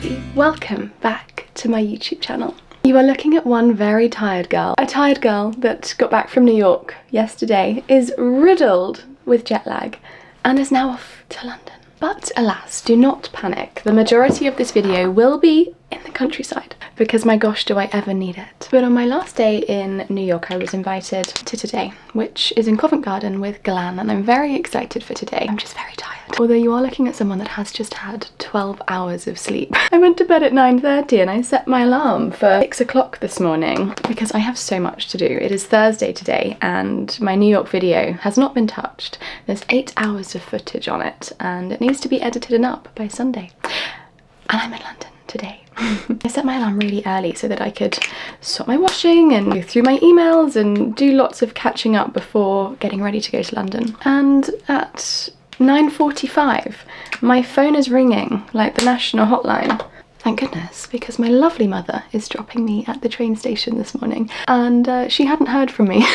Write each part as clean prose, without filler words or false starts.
Cozy. Welcome back to my YouTube channel. You are looking at one very tired girl. A tired girl that got back from New York yesterday, is riddled with jet lag, and is now off to London. But alas, do not panic. The majority of this video will be in the countryside, because my gosh, do I ever need it. But on my last day in New York, I was invited to today, which is in Covent Garden with Glan, and I'm very excited for today. I'm just very tired. Although you are looking at someone that has just had 12 hours of sleep. I went to bed at 9:30 and I set my alarm for 6 o'clock this morning because I have so much to do. It is Thursday today and my New York video has not been touched. There's 8 hours of footage on it and it needs to be edited and up by Sunday. And I'm in London today. I set my alarm really early so that I could sort my washing and go through my emails and do lots of catching up before getting ready to go to London. And at 9:45, my phone is ringing like the national hotline. Thank goodness, because my lovely mother is dropping me at the train station this morning and she hadn't heard from me.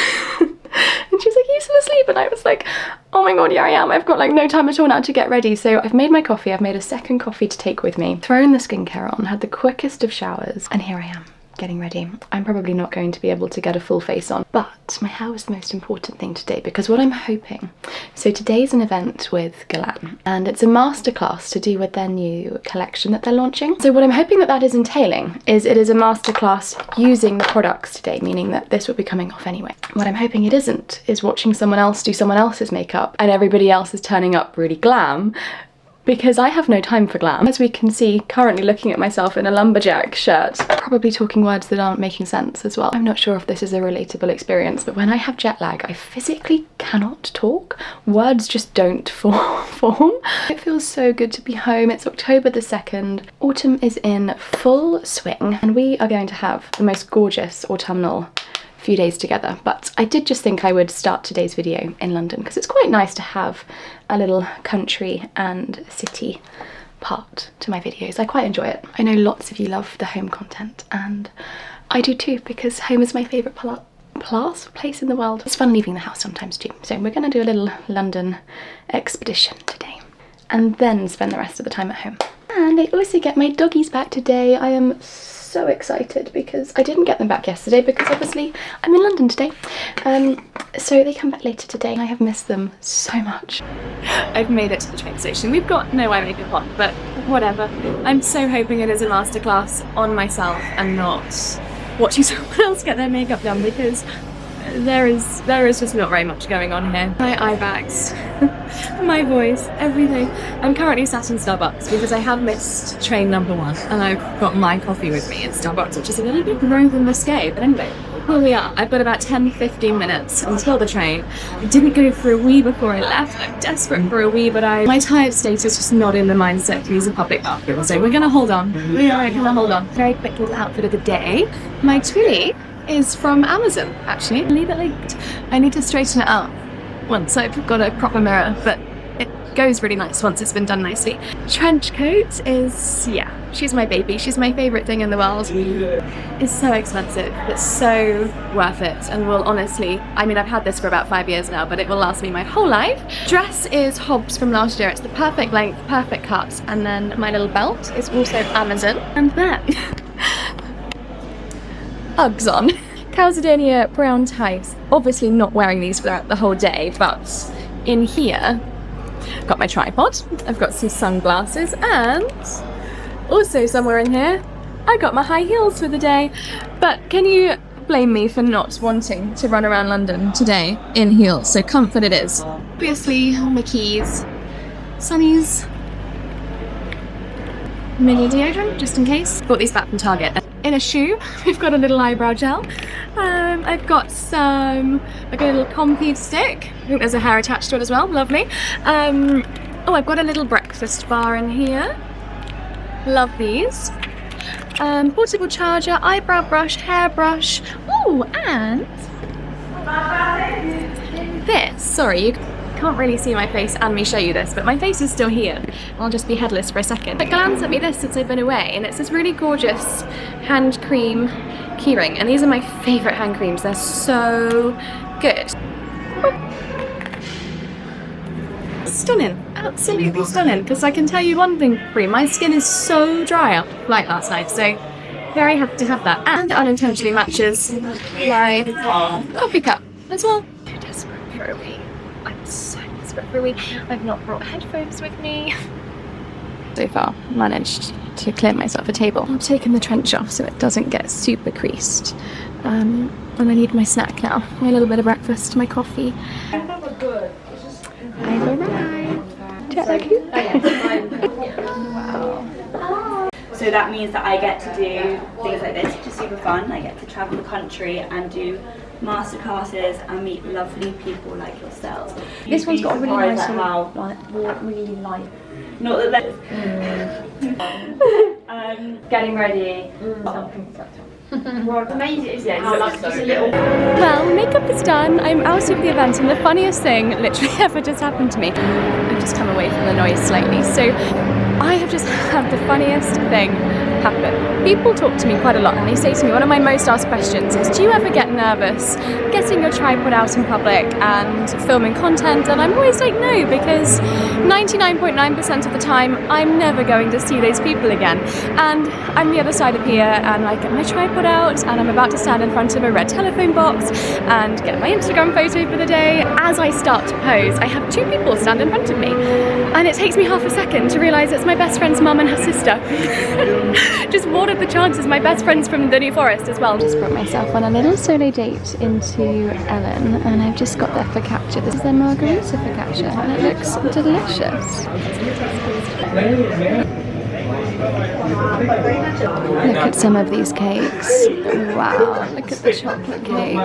And she's like, "Are you still asleep?" And I was like, oh my god, yeah I am. I've got like no time at all now to get ready. So I've made my coffee, I've made a second coffee to take with me, thrown the skincare on, had the quickest of showers, and here I am, getting ready. I'm probably not going to be able to get a full face on, but my hair was the most important thing today because what I'm hoping, so today's an event with Glan and it's a masterclass to do with their new collection that they're launching. So what I'm hoping that is entailing is it is a masterclass using the products today, meaning that this will be coming off anyway. What I'm hoping it isn't is watching someone else do someone else's makeup and everybody else is turning up really glam, because I have no time for glam. As we can see, currently looking at myself in a lumberjack shirt, probably talking words that aren't making sense as well. I'm not sure if this is a relatable experience, but when I have jet lag, I physically cannot talk. Words just don't form. It feels so good to be home. It's October the 2nd. Autumn is in full swing, and we are going to have the most gorgeous autumnal few days together. But I did just think I would start today's video in London because it's quite nice to have a little country and city part to my videos. I quite enjoy it. I know lots of you love the home content and I do too, because home is my favourite place in the world. It's fun leaving the house sometimes too. So we're going to do a little London expedition today and then spend the rest of the time at home. And I also get my doggies back today. I am so excited because I didn't get them back yesterday because obviously I'm in London today. So they come back later today and I have missed them so much. I've made it to the train station. We've got no eye makeup on, but whatever. I'm so hoping it is a masterclass on myself and not watching someone else get their makeup done, because there is just not very much going on here. My eye bags, my voice, everything. I'm currently sat in Starbucks because I have missed train number 1 and I've got my coffee with me in Starbucks, which is a little bit gross and risque, but anyway, here we are. I've got about 10-15 minutes until the train. I didn't go for a wee before I left. I'm desperate for a wee, but my tired state is just not in the mindset to use a public bathroom, so we're gonna hold on. We are gonna hold on. Very quick little outfit of the day. My twilly is from Amazon, actually. Leave it linked. I need to straighten it up once I've got a proper mirror, but it goes really nice once it's been done nicely. Trench coat is, yeah, she's my baby. She's my favourite thing in the world. It's so expensive, but so worth it, and will honestly, I mean, I've had this for about 5 years now, but it will last me my whole life. Dress is Hobbs from last year. It's the perfect length, perfect cut, and then my little belt is also Amazon. And then Uggs on. Calzedonia brown ties. Obviously not wearing these throughout the whole day, but in here, I've got my tripod, I've got some sunglasses, and also somewhere in here, I got my high heels for the day. But can you blame me for not wanting to run around London today in heels? So comfort it is. Obviously, my keys, sunnies, mini deodorant, just in case. Bought these back from Target. In a shoe, we've got a little eyebrow gel. I've got a little comfy stick. I think there's a hair attached to it as well, lovely. Oh, I've got a little breakfast bar in here. Love these. Portable charger, eyebrow brush, hairbrush. Oh, and this, sorry, you can't really see my face and me show you this, but my face is still here. I'll just be headless for a second. But Glan sent me this since I've been away, and it's this really gorgeous hand cream keyring, and these are my favourite hand creams. They're so good. Stunning. absolutely stunning, because I can tell you one thing for free, my skin is so dry after the flight last night, so very happy to have that. And it unintentionally matches my coffee cup as well. I'm desperate for a wee. I'm so desperate for a wee. I've not brought headphones with me. So far, managed to clear myself a table. I've taken the trench off so it doesn't get super creased. And I need my snack now. My little bit of breakfast, my coffee. I've arrived. Jet lag you? Wow. So that means that I get to do things like this, which is super fun. I get to travel the country and do masterclasses and meet lovely people like yourselves. This one's got a really nice how really light. Not that getting ready. Amazing, isn't it? How like just a little. Well, makeup is done. I'm out of the event, and the funniest thing literally ever just happened to me. I've just come away from the noise slightly, so I have just had the funniest thing happen. People talk to me quite a lot, and they say to me, one of my most asked questions is, do you ever get nervous getting your tripod out in public and filming content? And I'm always like, no, because 99.9% of the time I'm never going to see those people again. And I'm the other side of here, and I get my tripod out, and I'm about to stand in front of a red telephone box and get my Instagram photo for the day. As I start to pose, I have two people stand in front of me, and it takes me half a second to realise it's my best friend's mum and her sister. Just what are the chances? My best friend's from the New Forest as well. Just brought myself on a little solo date into Ellen, and I've just got their focaccia. This is their margarita focaccia, and it looks delicious. Look at some of these cakes. Wow, look at the chocolate cake.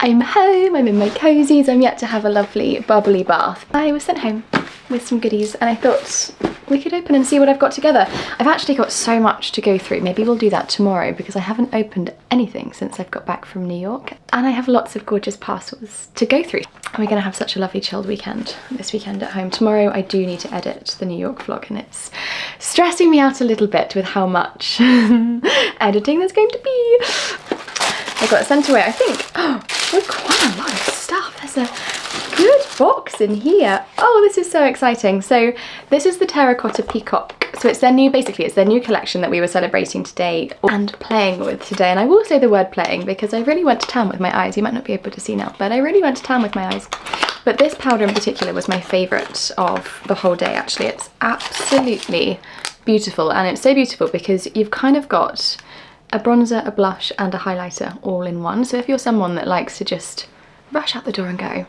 I'm home, I'm in my cozies, I'm yet to have a lovely bubbly bath. I was sent home with some goodies, and I thought we could open and see what I've got together. I've actually got so much to go through. Maybe we'll do that tomorrow, because I haven't opened anything since I've got back from New York, and I have lots of gorgeous parcels to go through. We're gonna have such a lovely chilled weekend this weekend at home. Tomorrow I do need to edit the New York vlog, and it's stressing me out a little bit with how much editing there's going to be. I got it sent away, I think. Oh, there's quite a lot of stuff. There's a good box in here. Oh, this is so exciting. So this is the Terracotta Peacock. So it's their new, basically it's their new collection that we were celebrating today and playing with today. And I will say the word playing, because I really went to town with my eyes. You might not be able to see now, but I really went to town with my eyes. But this powder in particular was my favorite of the whole day, actually. It's absolutely beautiful, and it's so beautiful because you've kind of got a bronzer, a blush and a highlighter all in one. So if you're someone that likes to just rush out the door and go,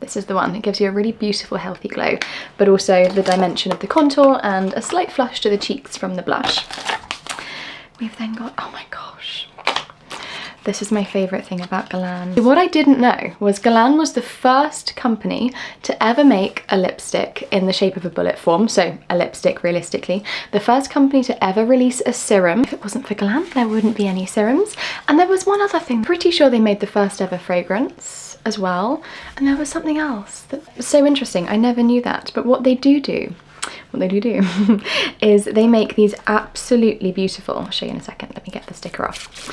this is the one. It gives you a really beautiful, healthy glow, but also the dimension of the contour and a slight flush to the cheeks from the blush. We've then got, oh my gosh, this is my favourite thing about Galan. What I didn't know was Galan was the first company to ever make a lipstick in the shape of a bullet form, so a lipstick realistically. The first company to ever release a serum. If it wasn't for Galan, there wouldn't be any serums. And there was one other thing. Pretty sure they made the first ever fragrance as well. And there was something else that was so interesting. I never knew that. But what they do is they make these absolutely beautiful, I'll show you in a second, let me get the sticker off,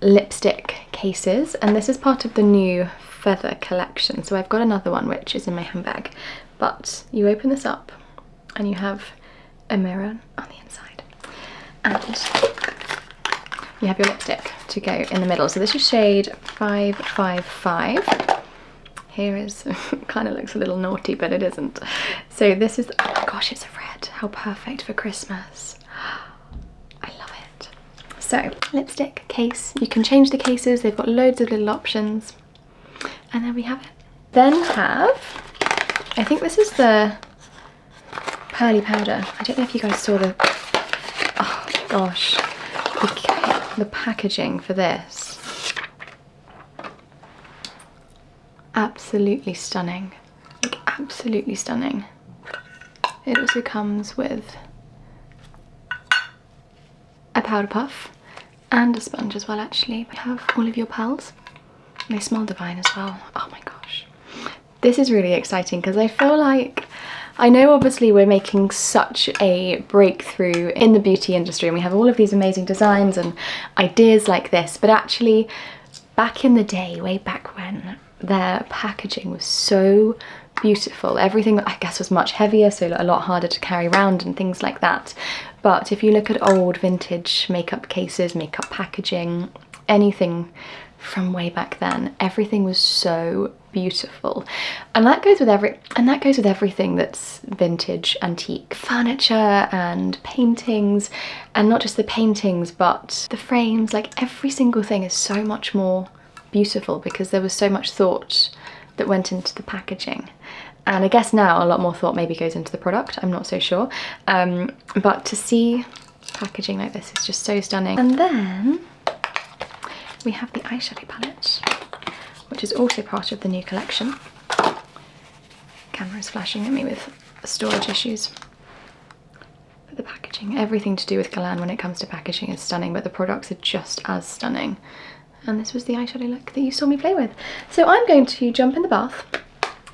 lipstick cases, and this is part of the new feather collection. So I've got another one which is in my handbag, but you open this up and you have a mirror on the inside, and you have your lipstick to go in the middle. So this is shade 555. Here is, kind of looks a little naughty, but it isn't. So this is, oh gosh, it's a red. How perfect for Christmas. I love it. So, lipstick case. You can change the cases. They've got loads of little options. And there we have it. Then have, I think this is the pearly powder. I don't know if you guys saw the, oh gosh, the packaging for this. Absolutely stunning, like absolutely stunning. It also comes with a powder puff and a sponge as well, actually. We have all of your pearls. They smell divine as well. Oh my gosh. This is really exciting because I feel like I know obviously we're making such a breakthrough in the beauty industry and we have all of these amazing designs and ideas like this, but actually back in the day, way back when, their packaging was so beautiful. Everything, I guess, was much heavier, so a lot harder to carry around and things like that. But if you look at old vintage makeup cases, makeup packaging, anything from way back then, everything was so beautiful. And that goes with everything that's vintage, antique furniture and paintings, and not just the paintings but the frames. Like, every single thing is so much more beautiful because there was so much thought that went into the packaging. And I guess now a lot more thought maybe goes into the product, I'm not so sure. But to see packaging like this is just so stunning. And then we have the eyeshadow palette, which is also part of the new collection. Camera's flashing at me with storage issues. But the packaging, everything to do with Galan when it comes to packaging is stunning, but the products are just as stunning. And this was the eyeshadow look that you saw me play with. So I'm going to jump in the bath,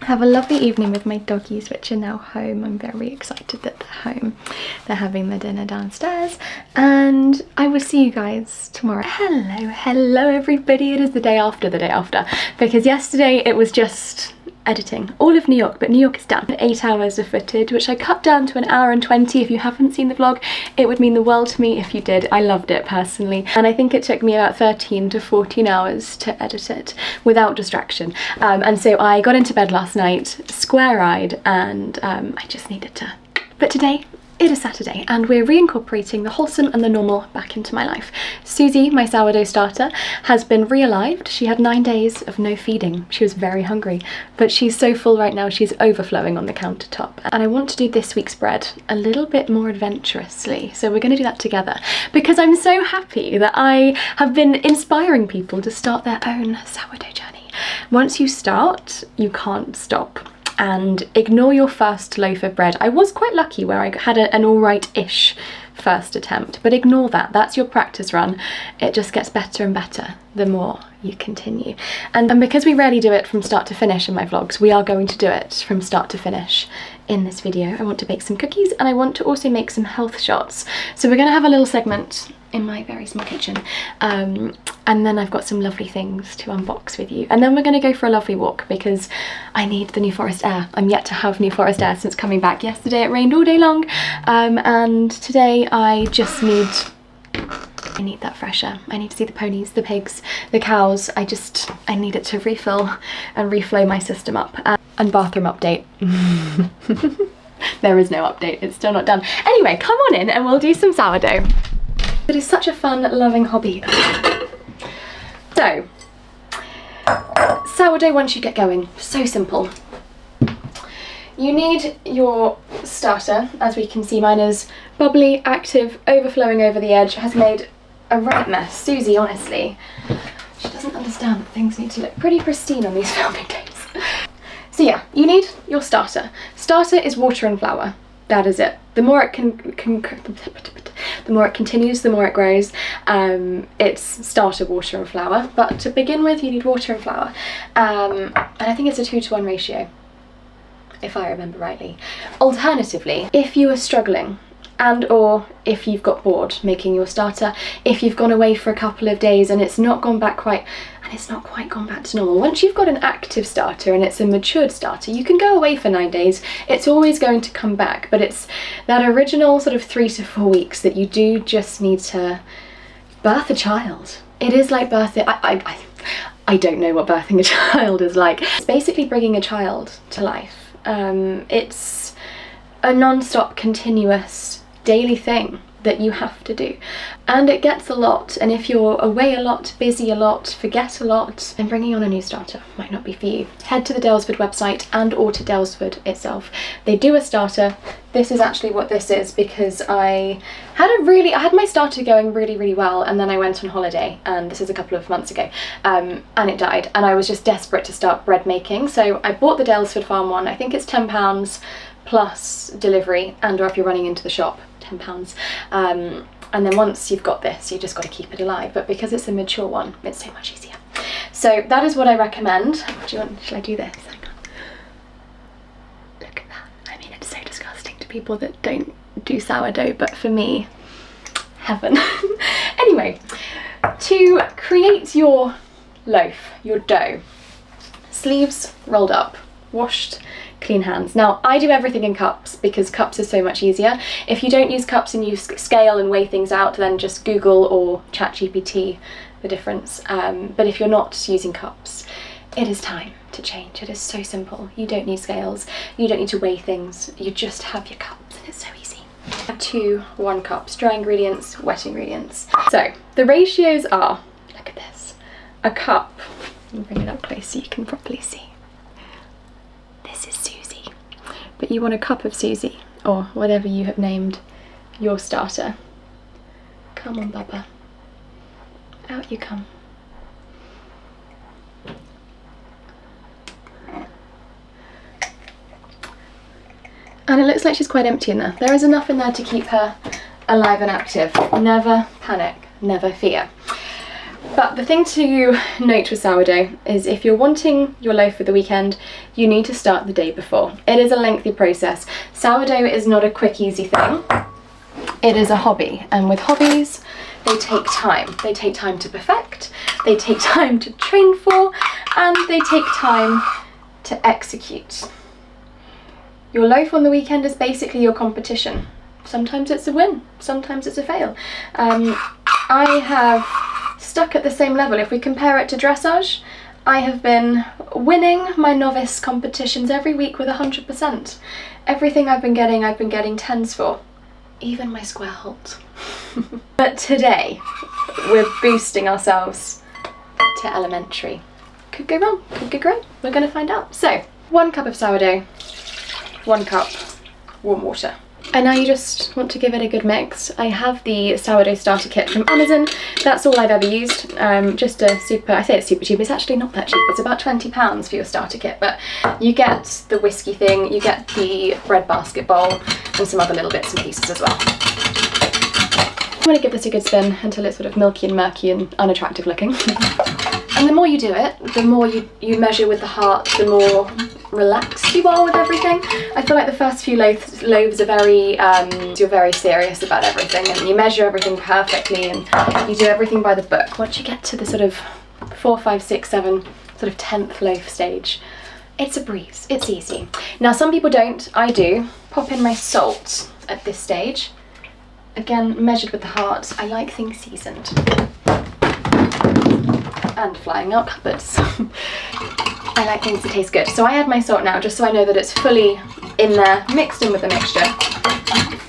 have a lovely evening with my doggies, which are now home. I'm very excited that they're home. They're having their dinner downstairs, and I will see you guys tomorrow. Hello everybody. It is the day after, because yesterday it was just editing all of New York, but New York is done. 8 hours of footage, which I cut down to 1 hour and 20. If you haven't seen the vlog, it would mean the world to me if you did. I loved it personally, and I think it took me about 13 to 14 hours to edit it without distraction. And so I got into bed last night square-eyed, and I just needed to. But today, it is Saturday and we're reincorporating the wholesome and the normal back into my life. Susie, my sourdough starter, has been realived. She had 9 days of no feeding. She was very hungry, but she's so full right now, she's overflowing on the countertop. And I want to do this week's bread a little bit more adventurously. So we're going to do that together because I'm so happy that I have been inspiring people to start their own sourdough journey. Once you start, you can't stop. And ignore your first loaf of bread. I was quite lucky where I had an alright-ish first attempt, but ignore that. That's your practice run. It just gets better and better the more you continue. And because we rarely do it from start to finish in my vlogs, we are going to do it from start to finish in this video. I want to bake some cookies and I want to also make some health shots. So we're going to have a little segment in my very small kitchen, and then I've got some lovely things to unbox with you, and then we're going to go for a lovely walk because I need the New Forest air. I'm yet to have New Forest air since coming back. Yesterday it rained all day long, and today I just need that fresh air. I need to see the ponies, the pigs, the cows. I need it to refill and reflow my system up. And bathroom update. There is no update, it's still not done. Anyway, come on in and we'll do some sourdough. It is such a fun, loving hobby. So, sourdough once you get going, so simple. You need your starter. As we can see, mine is bubbly, active, overflowing over the edge, has made a right mess. Susie, honestly, she doesn't understand that things need to look pretty pristine on these filming days. So yeah, you need your starter. Starter is water and flour. That is it. The more it the more it continues, the more it grows. It's starter, water and flour, but to begin with you need water and flour, and I think it's a 2-to-1 ratio if I remember rightly. Alternatively, if you are struggling and or if you've got bored making your starter, if you've gone away for a couple of days and it's not quite gone back to normal, once you've got an active starter and it's a matured starter, you can go away for 9 days. It's always going to come back, but it's that original sort of 3 to 4 weeks that you do just need to birth a child. It is like birthing, I don't know what birthing a child is like. It's basically bringing a child to life. It's a non-stop, continuous, daily thing that you have to do, and it gets a lot, and if you're away a lot, busy a lot, forget a lot, then bringing on a new starter might not be for you. Head to the Daylesford website and or to Daylesford itself. They do a starter. This is actually what this is because I had my starter going really well, and then I went on holiday, and this is a couple of months ago, and it died, and I was just desperate to start bread making, so I bought the Daylesford Farm one. I think it's £10 plus delivery, and or if you're running into the shop, £10. And then once you've got this, you just got to keep it alive, but because it's a mature one, it's so much easier. So that is what I recommend. What do you want? Shall I do this? Hang on. Look at that. I mean, it's so to people that don't do sourdough, but for me, heaven. Anyway, to create your loaf, your dough, sleeves rolled up, washed, clean hands. Now I do everything in cups because cups are so much easier. If you don't use cups and you scale and weigh things out, then just Google or ChatGPT the difference. But if you're not using cups, it is time to change. It is so simple. You don't need scales, you don't need to weigh things, you just have your cups and it's so easy. 2 1 cups, dry ingredients, wet ingredients. So the ratios are, look at this, a cup, I'll bring it up close so you can properly see. This is Susie, but you want a cup of Susie, or whatever you have named your starter. Come on, Bubba, out you come. And it looks like she's quite empty in there. There is enough in there to keep her alive and active. Never panic, never fear. But the thing to note with sourdough is if you're wanting your loaf for the weekend, you need to start the day before. It is a lengthy process. Sourdough is not a quick, easy thing. It is a hobby, and with hobbies, they take time. They take time to perfect, they take time to train for, and they take time to execute. Your loaf on the weekend is basically your competition. Sometimes it's a win, sometimes it's a fail. I have stuck at the same level. If we compare it to dressage, I have been winning my novice competitions every week with 100%. Everything I've been getting 10s for. Even my square halt. But today, we're boosting ourselves to elementary. Could go wrong, could go great. We're gonna find out. So, 1 cup of sourdough, 1 cup warm water. And now you just want to give it a good mix. I have the sourdough starter kit from Amazon. That's all I've ever used. Just a super, I say it's super cheap, it's actually not that cheap. It's about £20 for your starter kit, but you get the whiskey thing, you get the bread basket bowl, and some other little bits and pieces as well. I'm gonna give this a good spin until it's sort of milky and murky and unattractive looking. And the more you do it, the more you measure with the heart, the more relaxed you are with everything. I feel like the first few loaves are very, you're very serious about everything and you measure everything perfectly and you do everything by the book. Once you get to the sort of 4, 5, 6, 7, sort of 10th loaf stage, it's a breeze, it's easy. Now some people don't, I do. Pop in my salt at this stage. Again, measured with the heart. I like things seasoned. And flying out cupboards. I like things to taste good. So I add my salt now just so I know that it's fully in there, mixed in with the mixture.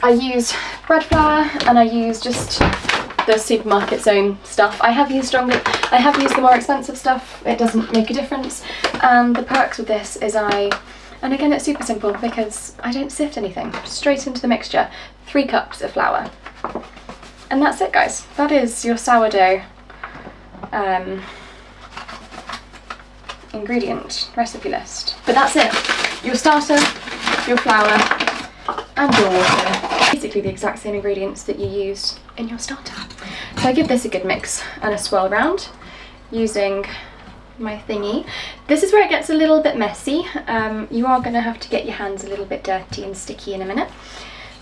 I use bread flour and I use just the supermarket's own stuff. I have used the more expensive stuff. It doesn't make a difference. And the perks with this is and again it's super simple because I don't sift anything. Straight into the mixture. 3 cups of flour. And that's it, guys. That is your sourdough ingredient recipe list. But that's it. Your starter, your flour, and your water. Basically the exact same ingredients that you use in your starter. So I give this a good mix and a swirl around using my thingy. This is where it gets a little bit messy. You are going to have to get your hands a little bit dirty and sticky in a minute.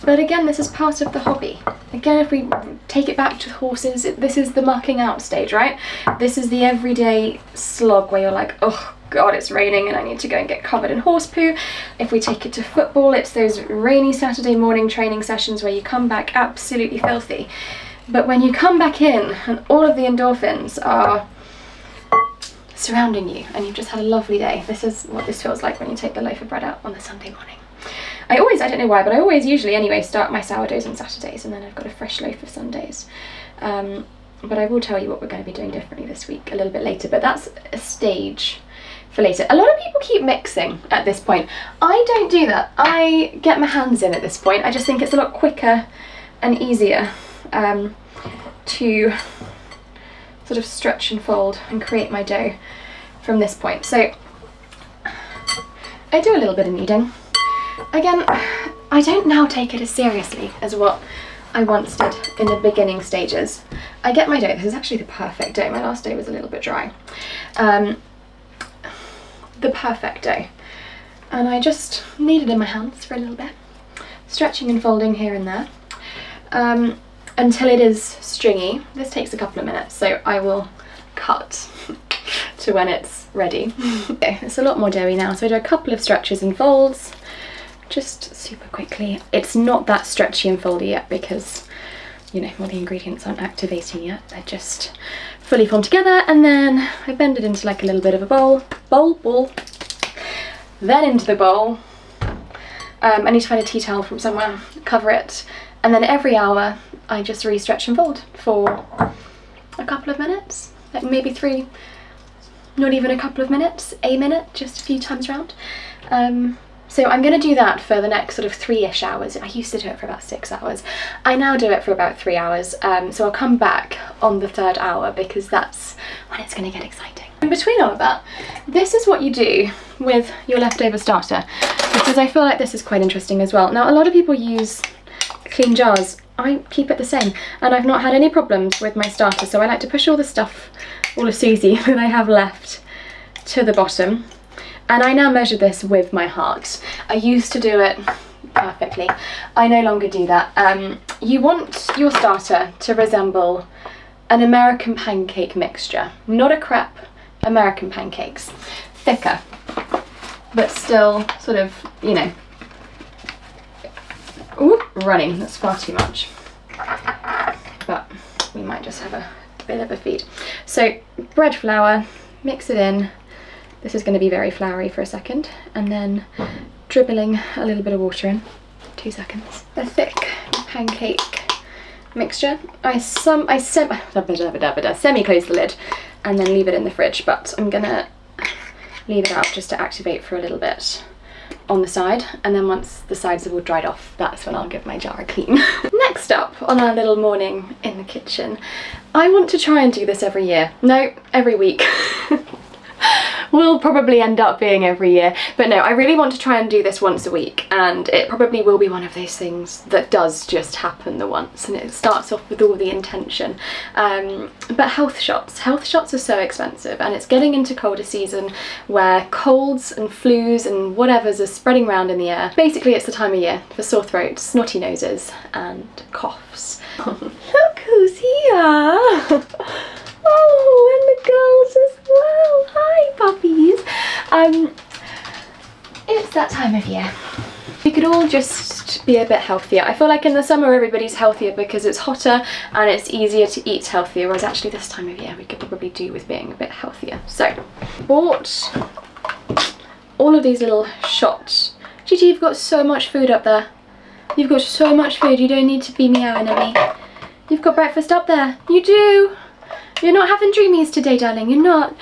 But again, this is part of the hobby. Again, if we take it back to horses, this is the mucking out stage, right? This is the everyday slog where you're like, oh God, it's raining and I need to go and get covered in horse poo. If we take it to football, it's those rainy Saturday morning training sessions where you come back absolutely filthy. But when you come back in and all of the endorphins are surrounding you and you've just had a lovely day, this is what this feels like when you take the loaf of bread out on the Sunday morning. I don't know why, but I always usually anyway start my sourdoughs on Saturdays and then I've got a fresh loaf of Sundays. But I will tell you what we're going to be doing differently this week a little bit later, but that's a stage for later. A lot of people keep mixing at this point. I don't do that. I get my hands in at this point. I just think it's a lot quicker and easier to sort of stretch and fold and create my dough from this point. So I do a little bit of kneading. Again, I don't now take it as seriously as what I once did in the beginning stages. I get my dough. This is actually the perfect dough. My last dough was a little bit dry. The perfect dough. And I just knead it in my hands for a little bit. stretching and folding here and there until it is stringy. This takes a couple of minutes, so I will cut to when it's ready. Okay, it's a lot more doughy now, so I do a couple of stretches and folds just super quickly. It's not that stretchy and foldy yet because, you know, all the ingredients aren't activating yet. They're just fully formed together, and then I bend it into like a little bit of a ball, then into the bowl. I need to find a tea towel from somewhere, cover it, and then every hour I just re-stretch and fold for a couple of minutes, like maybe 3, not even a couple of minutes, a minute, just a few times around. So I'm going to do that for the next sort of 3-ish hours. I used to do it for about 6 hours. I now do it for about 3 hours. So I'll come back on the 3rd hour because that's when it's going to get exciting. In between all of that, this is what you do with your leftover starter, because I feel like this is quite interesting as well. Now, a lot of people use clean jars. I keep it the same, and I've not had any problems with my starter, so I like to push all the stuff, all of Susie that I have left, to the bottom. And I now measure this with my heart. I used to do it perfectly. I no longer do that. You want your starter to resemble an American pancake mixture, not a crepe, American pancakes. Thicker, but still sort of, you know, ooh, running, that's far too much. But we might just have a bit of a feed. So bread flour, mix it in. This is going to be very floury for a second, and then dribbling a little bit of water in. 2 seconds. A thick pancake mixture. I semi-close the lid and then leave it in the fridge, but I'm gonna leave it out just to activate for a little bit on the side, and then once the sides have all dried off, that's when I'll give my jar a clean. Next up on our little morning in the kitchen, I want to try and do this every year. No, every week. Will probably end up being every year, but no, I really want to try and do this once a week, and it probably will be one of those things that does just happen the once, and it starts off with all the intention. But health shots are so expensive, and it's getting into colder season where colds and flus and whatevers are spreading around in the air. Basically, it's the time of year for sore throats, snotty noses and coughs. Look who's here! Oh, and the girls as well. Hi, puppies. It's that time of year. We could all just be a bit healthier. I feel like in the summer everybody's healthier because it's hotter and it's easier to eat healthier, whereas actually this time of year we could probably do with being a bit healthier. So, bought all of these little shots. Gigi, you've got so much food up there. You've got so much food, you don't need to be meowing at me. You've got breakfast up there. You do. You're not having dreamies today, darling, you're not.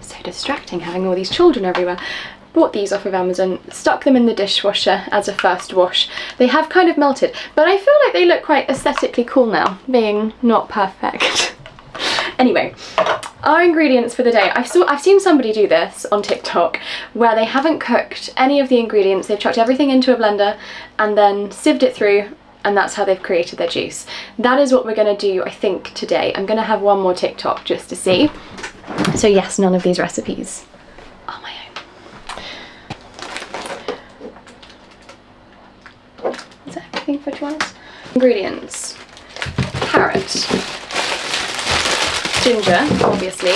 So distracting having all these children everywhere. Bought these off of Amazon, stuck them in the dishwasher as a first wash. They have kind of melted, but I feel like they look quite aesthetically cool now, being not perfect. Anyway, our ingredients for the day. I've seen somebody do this on TikTok where they haven't cooked any of the ingredients, they've chucked everything into a blender and then sieved it through, and that's how they've created their juice. That is what we're gonna do, I think, today. I'm gonna have one more TikTok just to see. So yes, none of these recipes are my own. Is that everything for 2 hours? Ingredients: carrot, ginger, obviously,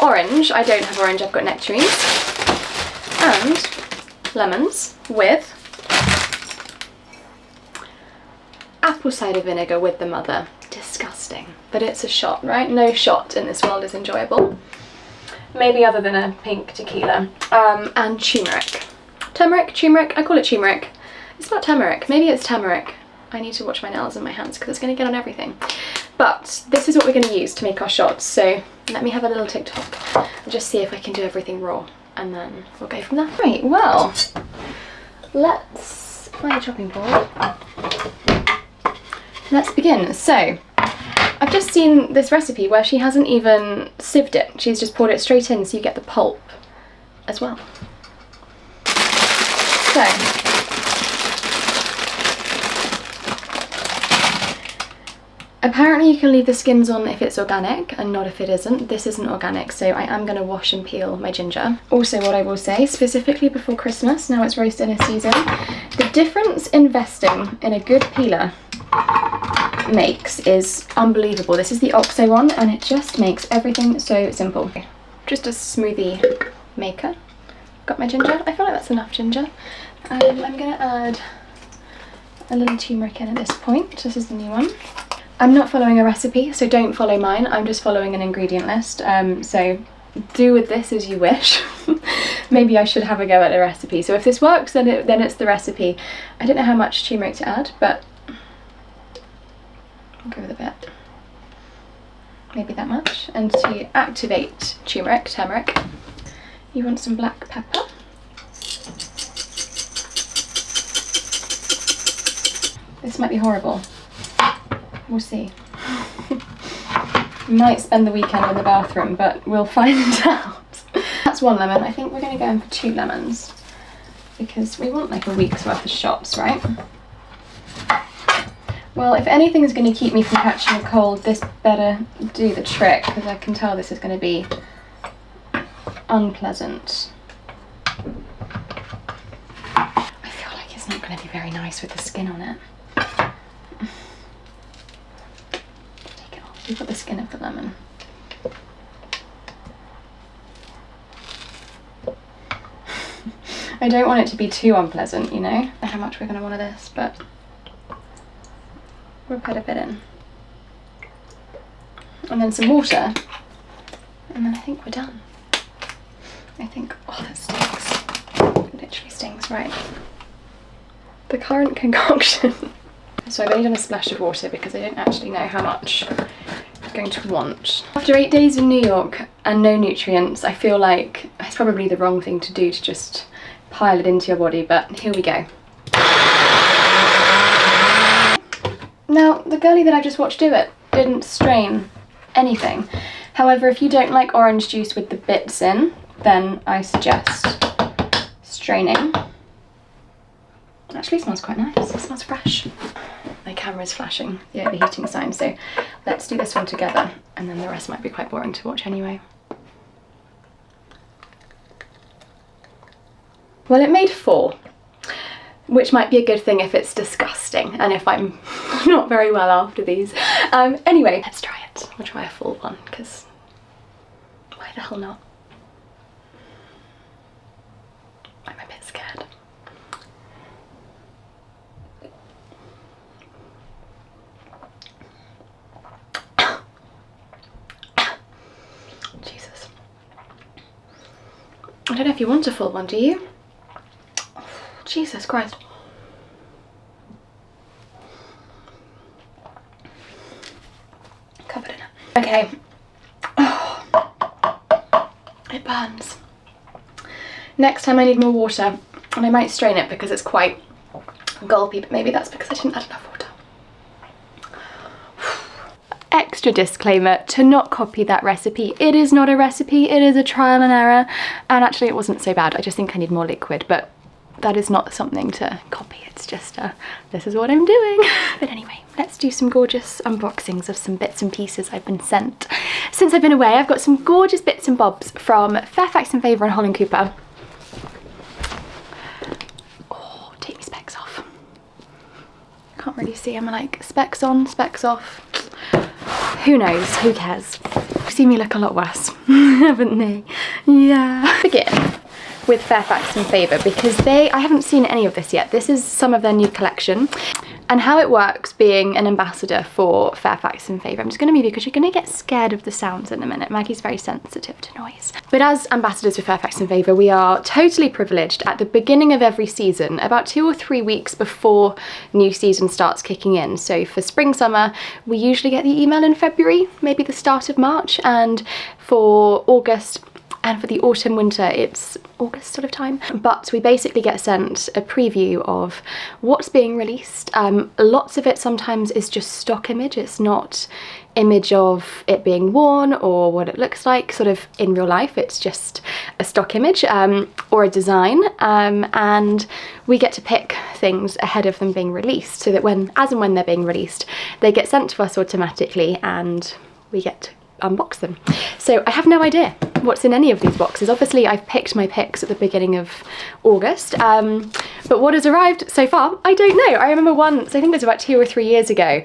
orange, I don't have orange, I've got nectarines, and lemons with apple cider vinegar with the mother. Disgusting, but it's a shot, right? No shot in this world is enjoyable. Maybe other than a pink tequila. And turmeric. Turmeric, I call it turmeric. It's not turmeric, maybe it's turmeric. I need to watch my nails and my hands because it's going to get on everything. But this is what we're going to use to make our shots, so let me have a little TikTok and just see if I can do everything raw, and then we'll go from there. Right, well, let's find a chopping board. Let's begin. So, I've just seen this recipe where she hasn't even sieved it. She's just poured it straight in so you get the pulp as well. So, Apparently you can leave the skins on if it's organic and not if it isn't. This isn't organic, so I am going to wash and peel my ginger. Also, what I will say, specifically before Christmas, now it's roast dinner season, the difference investing in a good peeler makes is unbelievable. This is the Oxo one and it just makes everything so simple. Just a smoothie maker. Got my ginger. I feel like that's enough ginger. I'm going to add a little turmeric in at this point. This is the new one. I'm not following a recipe, so don't follow mine. I'm just following an ingredient list. So do with this as you wish. Maybe I should have a go at a recipe. So if this works, then it's the recipe. I don't know how much turmeric to add, but I'll go with a bit. Maybe that much. And to activate turmeric, you want some black pepper. This might be horrible. We'll see. Might spend the weekend in the bathroom, but we'll find out. That's 1 lemon. I think we're going to go in for 2 lemons because we want like a week's worth of shots, right? Well, if anything's going to keep me from catching a cold, this better do the trick because I can tell this is going to be unpleasant. I feel like it's not going to be very nice with the skin on it. We've got the skin of the lemon. I don't want it to be too unpleasant, you know? I don't know how much we're going to want of this, but we'll put a bit in. And then some water. And then I think we're done. I think, oh, that stings. It literally stings, right. The current concoction. So I've only done a splash of water because I don't actually know how much I'm going to want. After 8 days in New York and no nutrients, I feel like it's probably the wrong thing to do to just pile it into your body, but here we go. Now, the girlie that I just watched do it didn't strain anything. However, if you don't like orange juice with the bits in, then I suggest straining. It actually smells quite nice. It smells fresh. My camera's flashing the overheating sign, so let's do this one together and then the rest might be quite boring to watch anyway. Well, it made 4, which might be a good thing if it's disgusting and if I'm not very well after these. Anyway, let's try it. We'll try a full one because why the hell not? I'm a bit scared. Jesus. I don't know if you want a full one, do you? Oh, Jesus Christ. Covered in it. Okay. Oh, it burns. Next time I need more water, and I might strain it because it's quite gulpy, but maybe that's because I didn't add enough water. Extra disclaimer to not copy that recipe. It is not a recipe, it is a trial and error, and actually it wasn't so bad. I just think I need more liquid, but that is not something to copy. It's just this is what I'm doing. But anyway, let's do some gorgeous unboxings of some bits and pieces I've been sent. Since I've been away, I've got some gorgeous bits and bobs from Fairfax and Favour and Holland Cooper. Oh, take me specs off. Can't really see, I'm like specs on, specs off. Who knows, who cares? You've seen me look a lot worse, haven't they? Yeah. Begin with Fairfax and Favour because I haven't seen any of this yet. This is some of their new collection. And how it works being an ambassador for Fairfax and Favour, I'm just going to move you because you're going to get scared of the sounds in a minute. Maggie's very sensitive to noise. But as ambassadors for Fairfax and Favour, we are totally privileged at the beginning of every season, about 2 or 3 weeks before new season starts kicking in. So for spring, summer, we usually get the email in February, maybe the start of March, and for August, and for the autumn winter it's August sort of time. But we basically get sent a preview of what's being released. Lots of it sometimes is just stock image, it's not image of it being worn or what it looks like sort of in real life. It's just a stock image or a design, and we get to pick things ahead of them being released, so that as and when they're being released, they get sent to us automatically and we get to unbox them. So I have no idea what's in any of these boxes. Obviously I've picked my picks at the beginning of August, but what has arrived so far, I don't know. I remember once, I think it was about 2 or 3 years ago,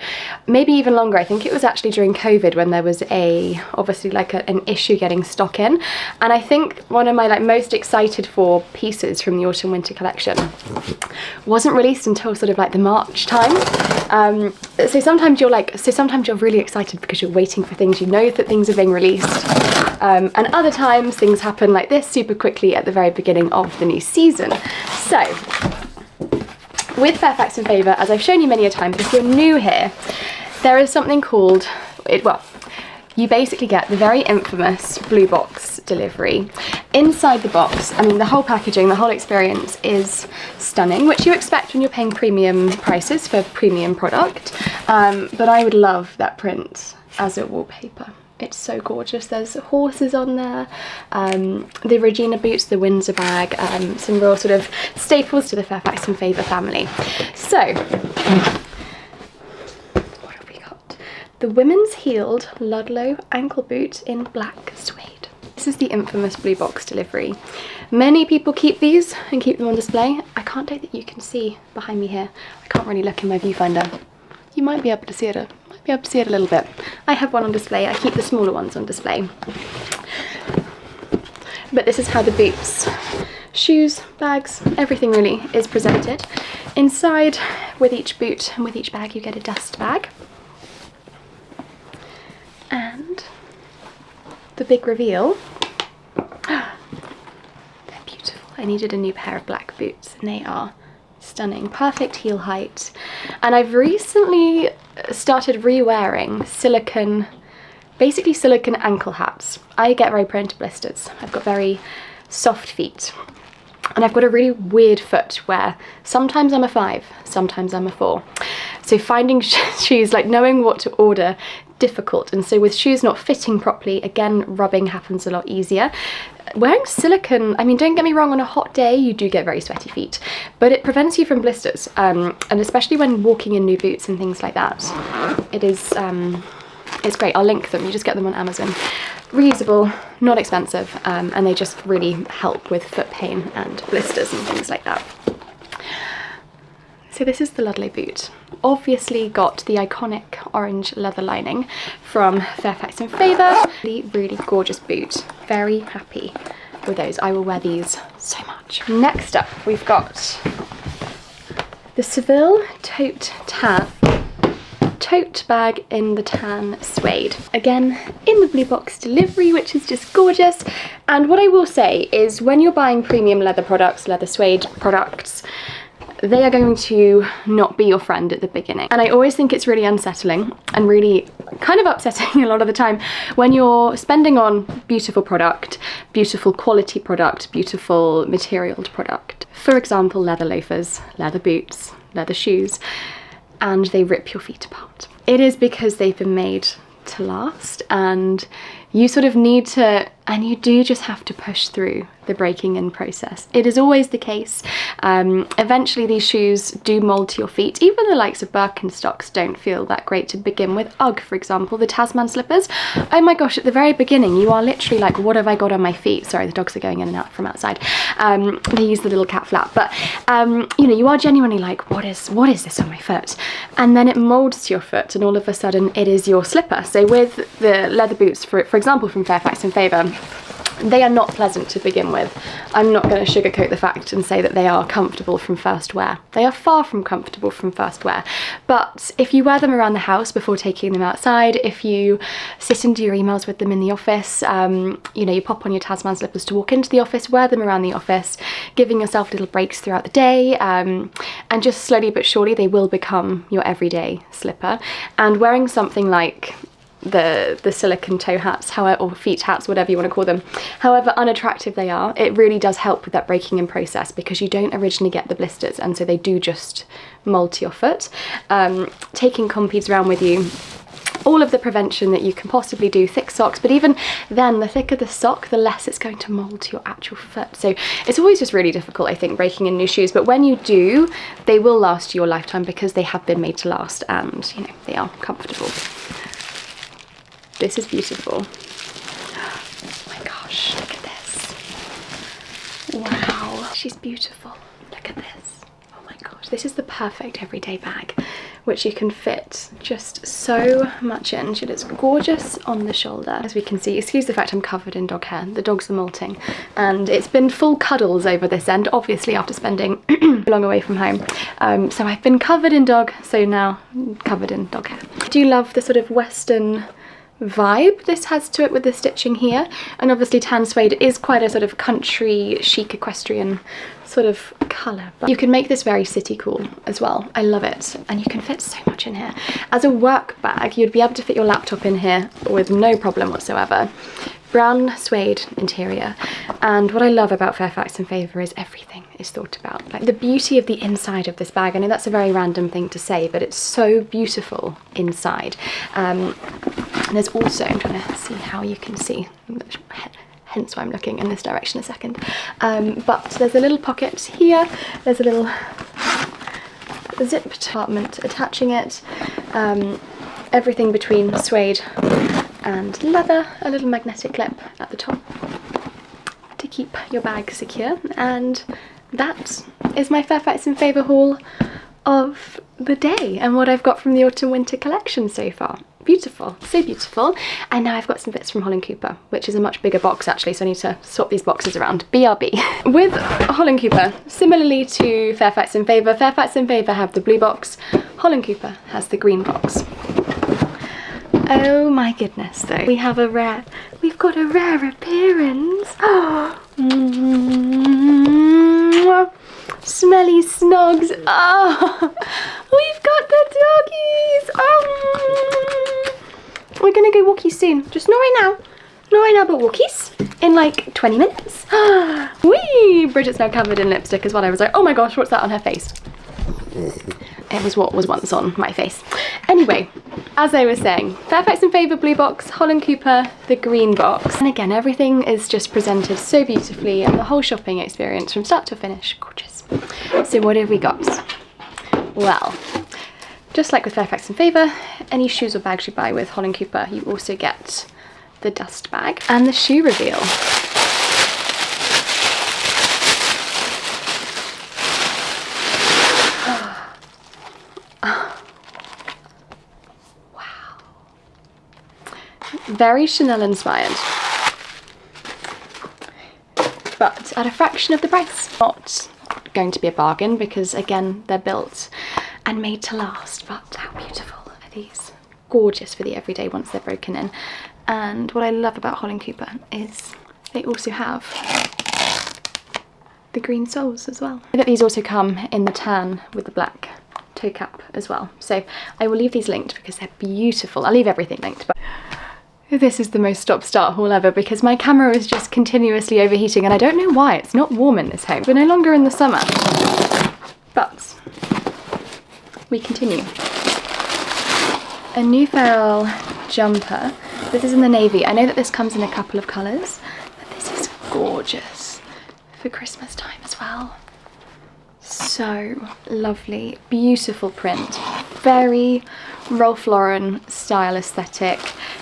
maybe even longer, I think it was actually during COVID, when there was obviously like an issue getting stock in, and I think one of my like most excited for pieces from the autumn winter collection wasn't released until sort of like the March time. So sometimes you're really excited because you're waiting for things, you know that things are being released, and other times things happen like this super quickly at the very beginning of the new season. So with Fairfax and Favour, as I've shown you many a time, but if you're new here, there is something called, you basically get the very infamous blue box delivery. Inside the box, I mean, the whole packaging, the whole experience is stunning, which you expect when you're paying premium prices for premium product, but I would love that print as a wallpaper. It's so gorgeous. There's horses on there, the Regina boots, the Windsor bag, some real sort of staples to the Fairfax and Favour family. So, what have we got? The women's heeled Ludlow ankle boot in black suede. This is the infamous blue box delivery. Many people keep these and keep them on display. I can't doubt that you can see behind me here. I can't really look in my viewfinder. You might be able to see it a little bit. I have one on display. I keep the smaller ones on display. But this is how the boots, shoes, bags, everything really is presented. Inside, with each boot and with each bag, you get a dust bag. And the big reveal. They're beautiful. I needed a new pair of black boots and they are stunning, perfect heel height. And I've recently started re-wearing basically silicone ankle hats. I get very prone to blisters. I've got very soft feet and I've got a really weird foot where sometimes I'm a 5, sometimes I'm a 4. So finding shoes, like knowing what to order, difficult. And so with shoes not fitting properly, again, rubbing happens a lot easier. Wearing silicone, I mean, don't get me wrong, on a hot day you do get very sweaty feet, but it prevents you from blisters, and especially when walking in new boots and things like that. It is, it's great. I'll link them, you just get them on Amazon. Reusable, not expensive, and they just really help with foot pain and blisters and things like that. So this is the Ludlow boot. Obviously got the iconic orange leather lining from Fairfax and Favour. Really, really gorgeous boot. Very happy with those. I will wear these so much. Next up, we've got the Seville tote bag in the tan suede. Again, in the blue box delivery, which is just gorgeous. And what I will say is when you're buying premium leather products, leather suede products, they are going to not be your friend at the beginning. And I always think it's really unsettling and really kind of upsetting a lot of the time when you're spending on beautiful product, beautiful quality product, beautiful materialed product. For example, leather loafers, leather boots, leather shoes, and they rip your feet apart. It is because they've been made to last, and you sort of need to, and you do just have to push through the breaking in process. It is always the case. Eventually these shoes do mold to your feet. Even the likes of Birkenstocks don't feel that great to begin with. UGG, for example, the Tasman slippers. Oh my gosh, at the very beginning, you are literally like, what have I got on my feet? Sorry, the dogs are going in and out from outside. They use the little cat flap, but you know, you are genuinely like, what is this on my foot? And then it molds to your foot and all of a sudden it is your slipper. So with the leather boots, for example, from Fairfax and Favour, they are not pleasant to begin with. I'm not going to sugarcoat the fact and say that they are comfortable from first wear. They are far from comfortable from first wear. But if you wear them around the house before taking them outside, if you sit and do your emails with them in the office, you know, you pop on your Tasman slippers to walk into the office, wear them around the office, giving yourself little breaks throughout the day, and just slowly but surely they will become your everyday slipper. And wearing something like the silicone toe hats, however, or feet hats, whatever you want to call them, however unattractive they are, it really does help with that breaking in process because you don't originally get the blisters, and so they do just mold to your foot. Taking compies around with you all of the prevention that you can possibly do, thick socks, but even then, the thicker the sock, the less it's going to mold to your actual foot. So it's always just really difficult, I think, breaking in new shoes, but when you do, they will last your lifetime because they have been made to last, and you know, they are comfortable. This is beautiful. Oh my gosh, look at this. Wow, she's beautiful. Look at this. Oh my gosh, this is the perfect everyday bag, which you can fit just so much in. She looks gorgeous on the shoulder. As we can see, excuse the fact I'm covered in dog hair, the dogs are molting, and it's been full cuddles over this end, obviously after spending long away from home. So I've been covered in dog, so now covered in dog hair. I do love the sort of Western vibe this has to it with the stitching here, and obviously tan suede is quite a sort of country chic equestrian sort of colour, but you can make this very city cool as well. I love it, and you can fit so much in here. As a work bag, you'd be able to fit your laptop in here with no problem whatsoever. Brown suede interior, and what I love about Fairfax and Favour is everything is thought about. Like the beauty of the inside of this bag, I know that's a very random thing to say, but it's so beautiful inside. And there's also, I'm trying to see how you can see, hence why I'm looking in this direction a second, but there's a little pocket here, there's a little zip compartment attaching it, everything between suede and leather, a little magnetic clip at the top to keep your bag secure, and that is my Fairfax and Favour haul of the day and what I've got from the autumn winter collection so far. Beautiful, so beautiful. And now I've got some bits from Holland Cooper, which is a much bigger box actually, so I need to swap these boxes around. BRB. With Holland Cooper, similarly to Fairfax and Favour, Fairfax and Favour have the blue box, Holland Cooper has the green box. Oh my goodness though, we've got a rare appearance. Smelly snogs. Oh, we've got the doggies. We're gonna go walkies soon. Just not right now. Not right now, but walkies in like 20 minutes. Whee! Bridget's now covered in lipstick as well. I was like, oh my gosh, what's that on her face? It was what was once on my face. Anyway, as I was saying, Fairfax and Favour blue box, Holland Cooper the green box. And again, everything is just presented so beautifully, and the whole shopping experience from start to finish, gorgeous. So what have we got? Well, just like with Fairfax and Favour, any shoes or bags you buy with Holland Cooper, you also get the dust bag and the shoe reveal. Very Chanel inspired, but at a fraction of the price. Not going to be a bargain because again, they're built and made to last, but how beautiful are these? Gorgeous for the everyday once they're broken in. And what I love about Holland Cooper is they also have the green soles as well. I bet these also come in the tan with the black toe cap as well. So I will leave these linked because they're beautiful. I'll leave everything linked, but this is the most stop-start haul ever because my camera is just continuously overheating and I don't know why. It's not warm in this home. We're no longer in the summer, but we continue. A new Feral jumper. This is in the navy. I know that this comes in a couple of colours, but this is gorgeous for Christmas time as well. So lovely, beautiful print, very Ralph Lauren style aesthetic,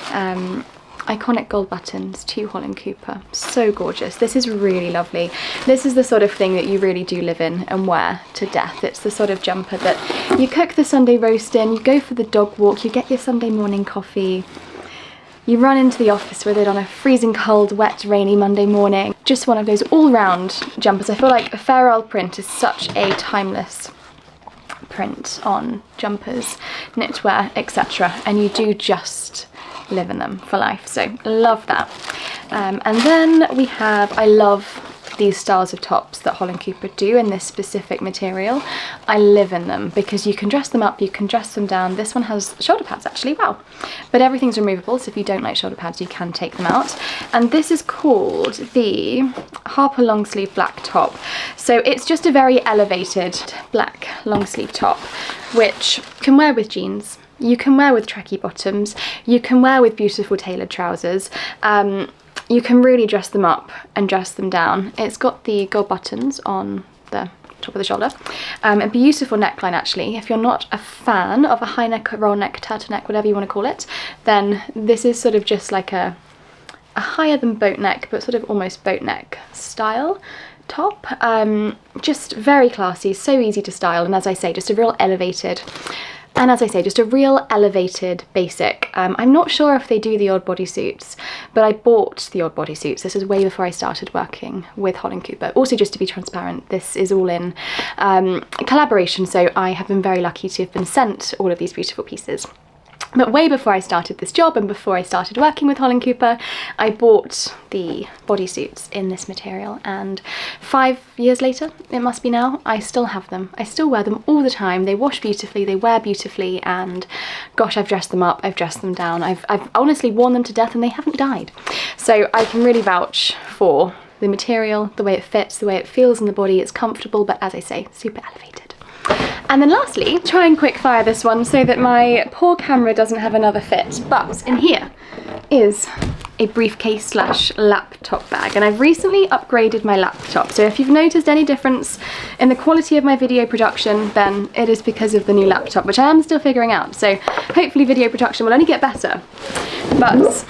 iconic gold buttons to Holland Cooper, so gorgeous. This is really lovely. This is the sort of thing that you really do live in and wear to death. It's the sort of jumper that you cook the Sunday roast in, you go for the dog walk, you get your Sunday morning coffee, you run into the office with it on a freezing cold, wet, rainy Monday morning. Just one of those all-round jumpers. I feel like a Feral print is such a timeless print on jumpers, knitwear, etc. And you do just live in them for life. So love that. And then we have, I love these styles of tops that Holland Cooper do in this specific material. I live in them because you can dress them up, you can dress them down. This one has shoulder pads actually, wow. But everything's removable, so if you don't like shoulder pads, you can take them out. And this is called the Harper long sleeve black top. So it's just a very elevated black long sleeve top, which you can wear with jeans, you can wear with tracky bottoms, you can wear with beautiful tailored trousers. You can really dress them up and dress them down. It's got the gold buttons on the top of the shoulder. A beautiful neckline actually. If you're not a fan of a high neck, roll neck, turtleneck, whatever you want to call it, then this is sort of just like a higher than boat neck, but sort of almost boat neck style top. Just very classy, so easy to style, and as I say, just a real elevated basic. I'm not sure if they do the odd bodysuits, but I bought the odd bodysuits. This is way before I started working with Holland Cooper. Also, just to be transparent, this is all in collaboration, so I have been very lucky to have been sent all of these beautiful pieces. But way before I started this job and before I started working with Holland Cooper, I bought the bodysuits in this material, and 5 years later, it must be now, I still have them. I still wear them all the time. They wash beautifully, they wear beautifully, and gosh, I've dressed them up, I've dressed them down. I've honestly worn them to death and they haven't died. So I can really vouch for the material, the way it fits, the way it feels in the body. It's comfortable, but as I say, super elevated. And then lastly, try and quick fire this one so that my poor camera doesn't have another fit, but in here is a briefcase slash laptop bag, and I've recently upgraded my laptop, so if you've noticed any difference in the quality of my video production, then it is because of the new laptop, which I am still figuring out, so hopefully video production will only get better. But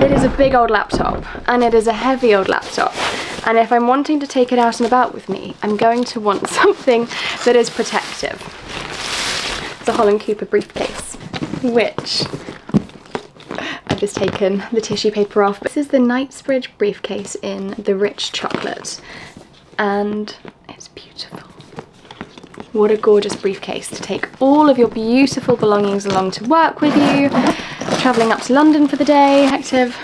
it is a big old laptop, and it is a heavy old laptop, and if I'm wanting to take it out and about with me, I'm going to want something that is protective. It's a Holland Cooper briefcase, which I've just taken the tissue paper off. This is the Knightsbridge briefcase in the rich chocolate, and it's beautiful. What a gorgeous briefcase to take all of your beautiful belongings along to work with you. Travelling up to London for the day, active,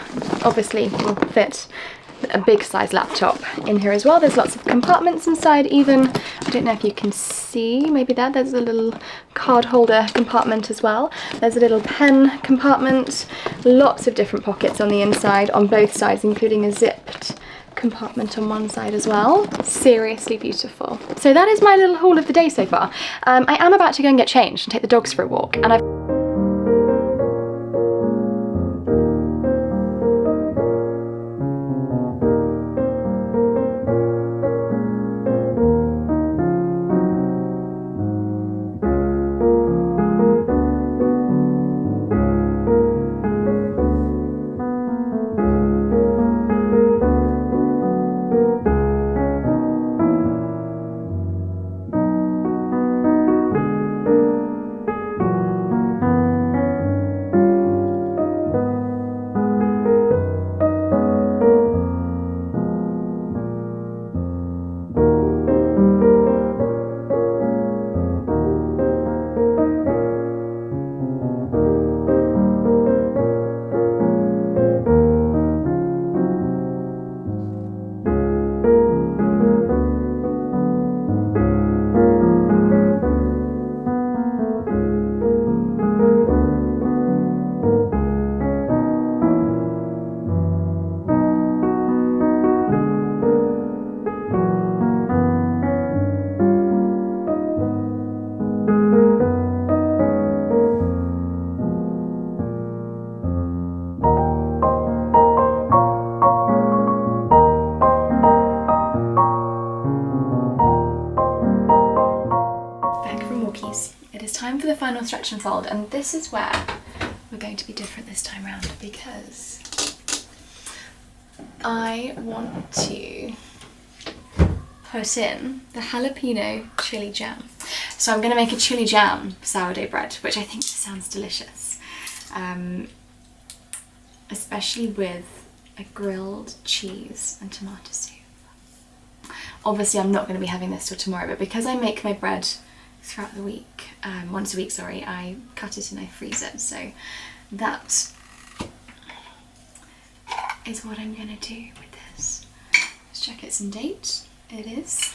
obviously will fit a big size laptop in here as well. There's lots of compartments inside even. I don't know if you can see, maybe there's a little card holder compartment as well. There's a little pen compartment, lots of different pockets on the inside, on both sides, including a zipped compartment on one side as well. Seriously beautiful. So that is my little haul of the day so far. I am about to go and get changed and take the dogs for a walk, and I've time for the final stretch and fold, and this is where we're going to be different this time around, because I want to put in the jalapeno chili jam. So I'm going to make a chili jam sourdough bread, which I think sounds delicious, especially with a grilled cheese and tomato soup. Obviously I'm not going to be having this till tomorrow, but because I make my bread throughout the week, once a week, sorry, I cut it and I freeze it, so that is what I'm gonna do with this. Let's check it's in date. It is.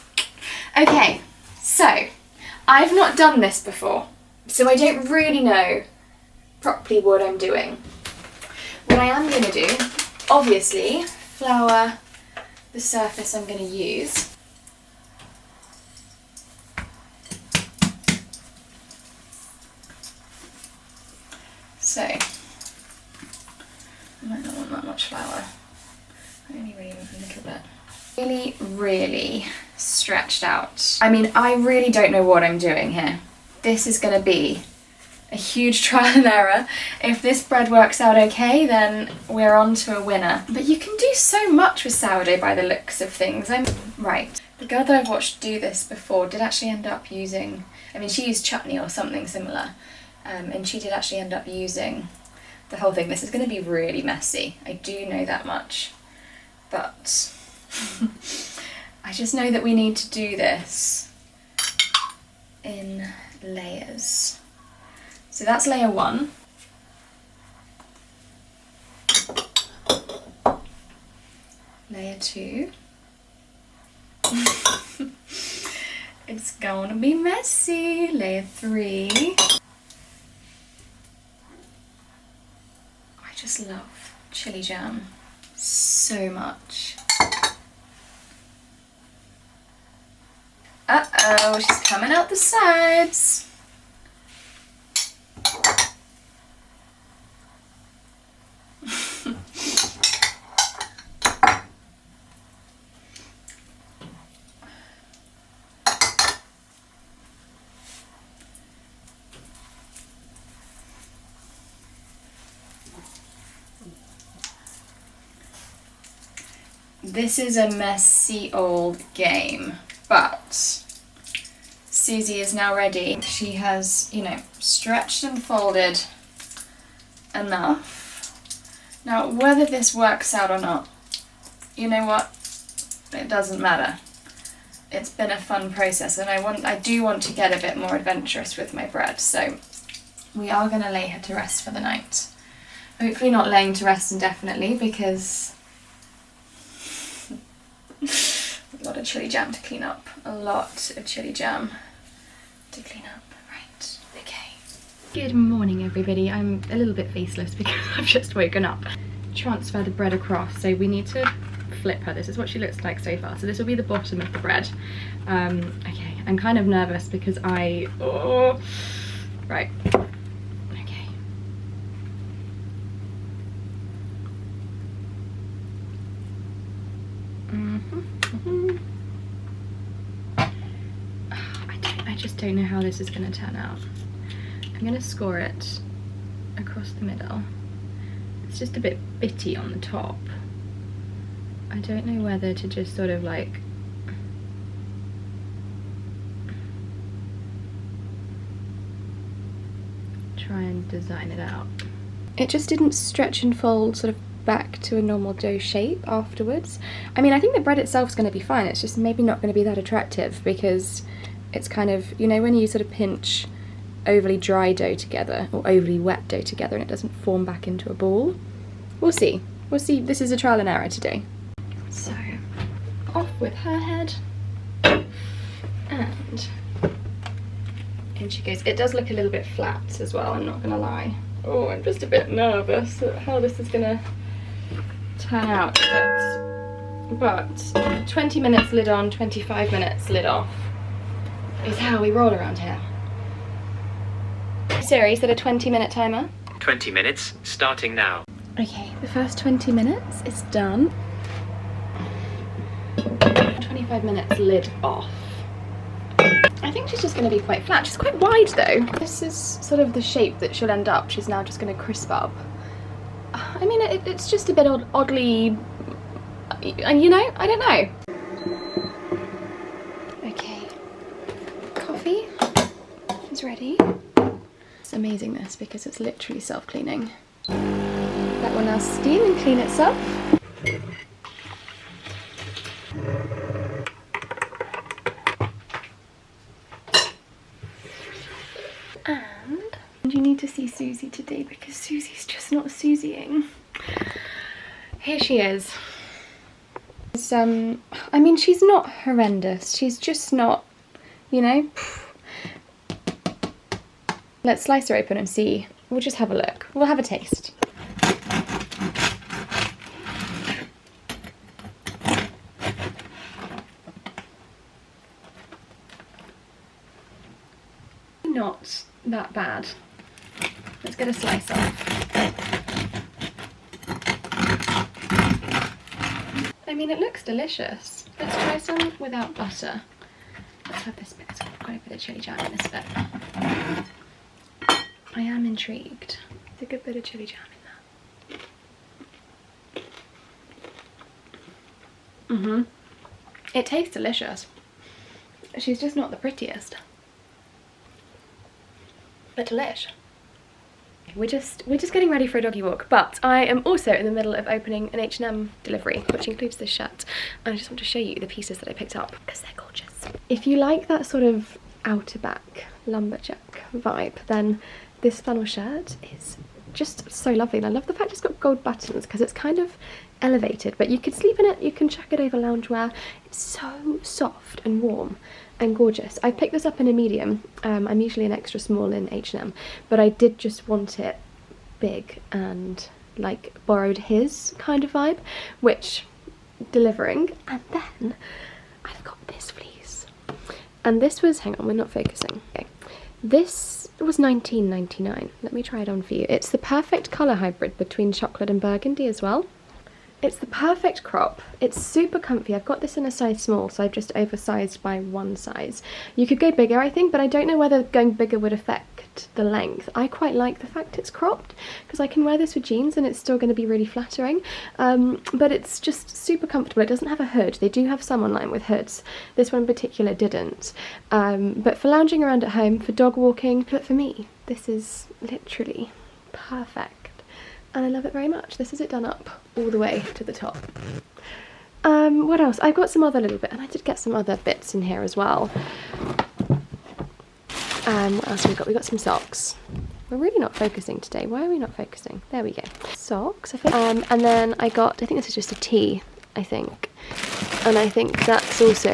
Okay, so I've not done this before, so I don't really know properly what I'm doing. What I am gonna do, obviously, flour the surface I'm gonna use. So, I might not want that much flour. I only really need a little bit. Really, really stretched out. I mean, I really don't know what I'm doing here. This is gonna be a huge trial and error. If this bread works out okay, then we're on to a winner. But you can do so much with sourdough by the looks of things. Right. The girl that I've watched do this before did actually end up using, I mean, she used chutney or something similar, and she did actually end up using the whole thing. This is going to be really messy. I do know that much. But I just know that we need to do this in layers. So that's layer 1. Layer 2. It's gonna be messy. Layer 3. I just love chili jam so much. Uh-oh, she's coming out the sides. This is a messy old game, but Susie is now ready. She has, you know, stretched and folded enough. Now, whether this works out or not, you know what? It doesn't matter. It's been a fun process, and I do want to get a bit more adventurous with my bread, so we are going to lay her to rest for the night. Hopefully not laying to rest indefinitely, because a lot of chili jam to clean up. A lot of chili jam to clean up. Right, okay. Good morning, everybody. I'm a little bit faceless because I've just woken up. Transfer the bread across, so we need to flip her. This is what she looks like so far. So this will be the bottom of the bread. Okay, I'm kind of nervous because right. Okay. I just don't know how this is going to turn out. I'm going to score it across the middle. It's just a bit bitty on the top. I don't know whether to just sort of like try and design it out. It just didn't stretch and fold sort of back to a normal dough shape afterwards. I mean, I think the bread itself is going to be fine. It's just maybe not going to be that attractive because it's kind of, you know, when you sort of pinch overly dry dough together or overly wet dough together and it doesn't form back into a ball. We'll see. We'll see. This is a trial and error today. So, off with her head. And in she goes. It does look a little bit flat as well, I'm not going to lie. Oh, I'm just a bit nervous at how this is going to turn out. But 20 minutes lid on, 25 minutes lid off is how we roll around here. Siri, set a 20-minute timer. 20 minutes, starting now. Okay, the first 20 minutes is done. 25 minutes lid off. I think she's just going to be quite flat. She's quite wide though. This is sort of the shape that she'll end up. She's now just going to crisp up. I mean, it's just a bit oddly, you know, I don't know. Okay, coffee is ready. It's amazing this because it's literally self-cleaning. That will now steam and clean itself. And you need to see Susie today because Susie's just not Susieing. Here she is. I mean, she's not horrendous. She's just not, you know. Let's slice her open and see. We'll just have a look. We'll have a taste. Not that bad. Let's get a slice off. I mean, it looks delicious. Let's try some without butter. Let's have this bit. It's got quite a bit of chili jam in this bit. I am intrigued. There's a good bit of chili jam in there. It tastes delicious. She's just not the prettiest. But delish. We're just getting ready for a doggy walk, but I am also in the middle of opening an H&M delivery, which includes this shirt, and I just want to show you the pieces that I picked up because they're gorgeous. If you like that sort of outer back lumberjack vibe, then this flannel shirt is just so lovely, and I love the fact it's got gold buttons because it's kind of elevated, but you could sleep in it, you can chuck it over loungewear. It's so soft and warm and gorgeous. I picked this up in a medium. I'm usually an extra small in H&M, but I did just want it big and like borrowed his kind of vibe, which delivering. And then I've got this fleece, and this was, hang on, we're not focusing. Okay, this was £19.99. Let me try it on for you. It's the perfect colour hybrid between chocolate and burgundy as well. It's the perfect crop. It's super comfy. I've got this in a size small, so I've just oversized by one size. You could go bigger, I think, but I don't know whether going bigger would affect the length. I quite like the fact it's cropped because I can wear this with jeans and it's still going to be really flattering. But it's just super comfortable. It doesn't have a hood. They do have some online with hoods. This one in particular didn't. But for lounging around at home, for dog walking, but for me, this is literally perfect. And I love it very much. This is it done up all the way to the top. What else? I've got some other little bit, and I did get some other bits in here as well. What else have we got? We got some socks. We're really not focusing today. Why are we not focusing? There we go. Socks, I think. And then I think this is just a tee, I think. And I think that's also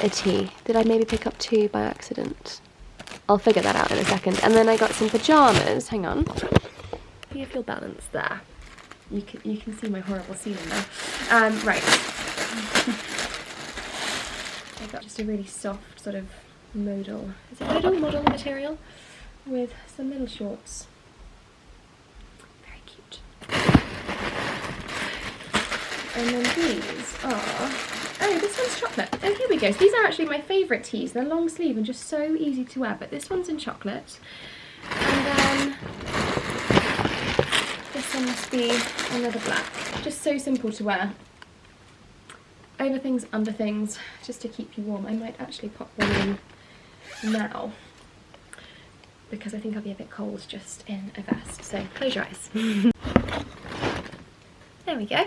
a tee. Did I maybe pick up two by accident? I'll figure that out in a second. And then I got some pyjamas. Hang on. See if you'll balance there. You can see my horrible ceiling now. Right. I got just a really soft sort of modal. Is it modal material with some little shorts. Very cute. And then these are, oh, this one's chocolate. Oh, here we go. So these are actually my favourite tees. They're long sleeve and just so easy to wear. But this one's in chocolate. And then this one must be another black. Just so simple to wear. Over things, under things, just to keep you warm. I might actually pop one in now because I think I'll be a bit cold just in a vest. So close your eyes. There we go.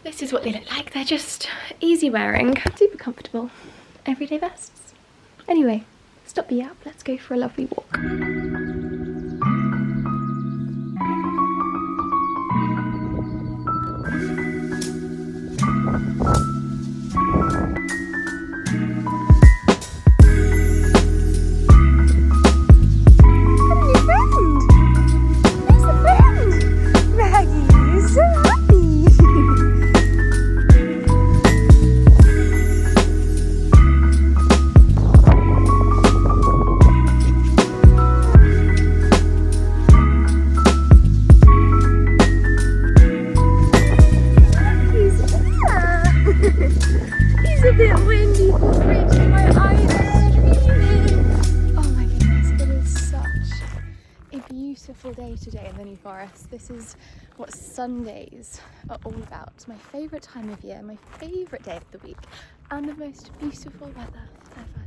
This is what they look like. They're just easy wearing, super comfortable, everyday vests. Anyway, stop the app. Let's go for a lovely walk. Day today in the New Forest. This is what Sundays are all about. My favourite time of year, my favourite day of the week, and the most beautiful weather ever.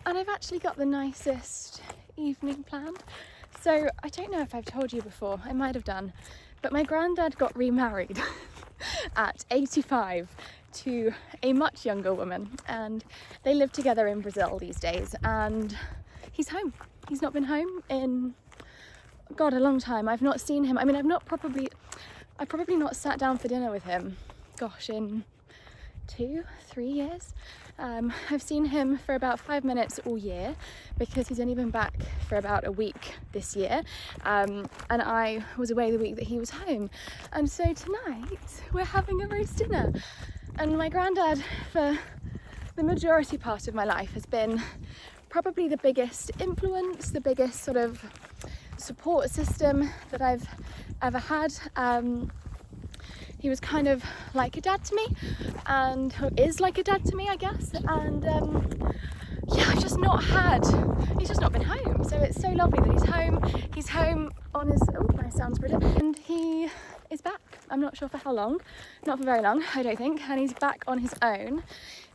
And I've actually got the nicest evening planned. So I don't know if I've told you before, I might have done, but my granddad got remarried at 85 to a much younger woman, and they live together in Brazil these days, and he's home. He's not been home in, God, a long time. I've not seen him. I mean, I've probably not sat down for dinner with him, gosh, in 2-3 years. I've seen him for about 5 minutes all year because he's only been back for about a week this year, and I was away the week that he was home. And so tonight we're having a roast dinner, and my granddad, for the majority part of my life has been probably the biggest influence, the biggest sort of support system that I've ever had. He was kind of like a dad to me, and is like a dad to me, I guess. And yeah, he's just not been home. So it's so lovely that he's home. He's home on his, oh, my sound's brilliant. And he is back. I'm not sure for how long, not for very long, I don't think. And he's back on his own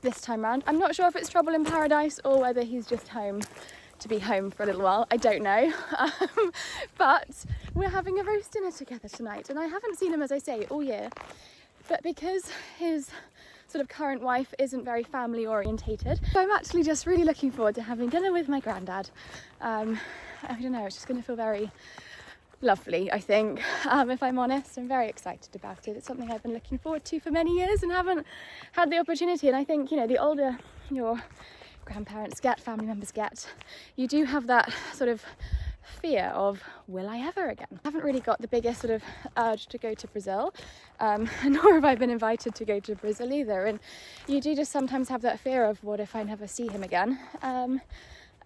this time round. I'm not sure if it's trouble in paradise or whether he's just home to be home for a little while. I don't know. But we're having a roast dinner together tonight, and I haven't seen him, as I say, all year. But because his sort of current wife isn't very family orientated, so I'm actually just really looking forward to having dinner with my granddad. I don't know, it's just going to feel very lovely, I think. If I'm honest, I'm very excited about it. It's something I've been looking forward to for many years and haven't had the opportunity. And I think, you know, the older your grandparents get, family members get, you do have that sort of fear of, will I ever again? I haven't really got the biggest sort of urge to go to Brazil, nor have I been invited to go to Brazil either. And you do just sometimes have that fear of, what if I never see him again?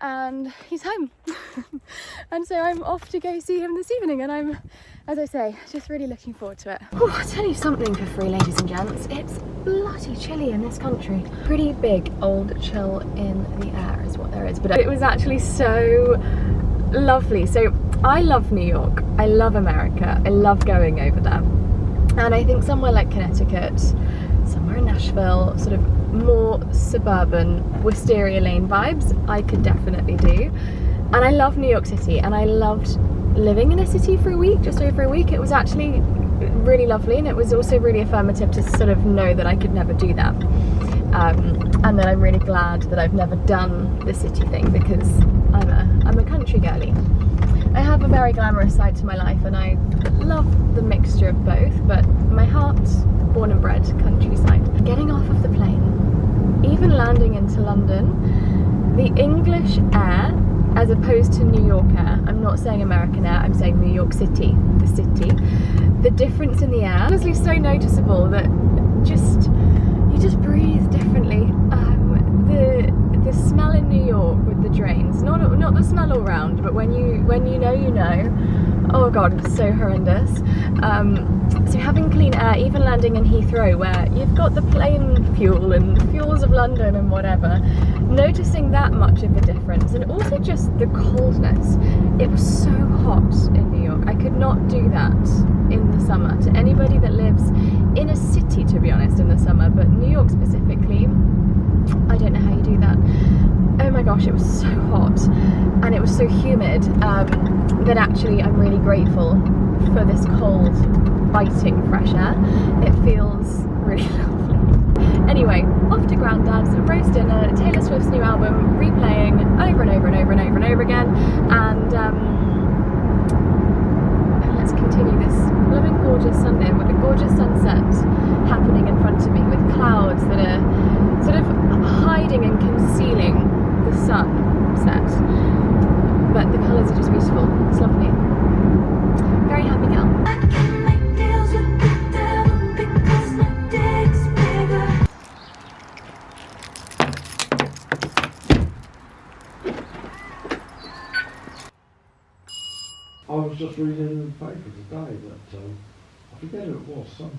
And he's home. And so I'm off to go see him this evening, and I'm, as I say, just really looking forward to it. Oh, I'll tell you something for free, ladies and gents. It's bloody chilly in this country. Pretty big old chill in the air is what there is, but it was actually so lovely. So I love New York, I love America, I love going over there. And I think somewhere like Connecticut, somewhere in Nashville, sort of more suburban, Wisteria Lane vibes, I could definitely do. And I love New York City, and I loved living in a city for a week, just over a week. It was actually really lovely, and it was also really affirmative to sort of know that I could never do that. And that I'm really glad that I've never done the city thing, because I'm a country girly. I have a very glamorous side to my life, and I love the mixture of both, but my heart's born and bred countryside. Getting off of the plane, even landing into London, the English air, as opposed to New York air, I'm not saying American air, I'm saying New York City, the city, the difference in the air, honestly so noticeable that you just breathe differently. The smell in New York with the drains, not the smell all round, but when you know, oh god, it's so horrendous. So having clean air, even landing in Heathrow, where you've got the plane fuel and fuels of London and whatever, noticing that much of a difference. And also just the coldness. It was so hot in New York. I could not do that in the summer. To anybody that lives in a city, to be honest, in the summer, but New York specifically, I don't know how you do that. Oh my gosh, it was so hot and it was so humid that actually I'm really grateful for this cold, biting fresh air. It feels really lovely. Anyway, off to Grandad's, roast dinner, Taylor Swift's new album replaying over and over and over and over and over again, and let's continue this blooming gorgeous Sunday with a gorgeous sunset happening in front of me, with clouds that are sort of hiding and concealing the sunset, but the colours are just beautiful. It's lovely. Very happy girl. I was just reading in the paper today that I forget who it was, some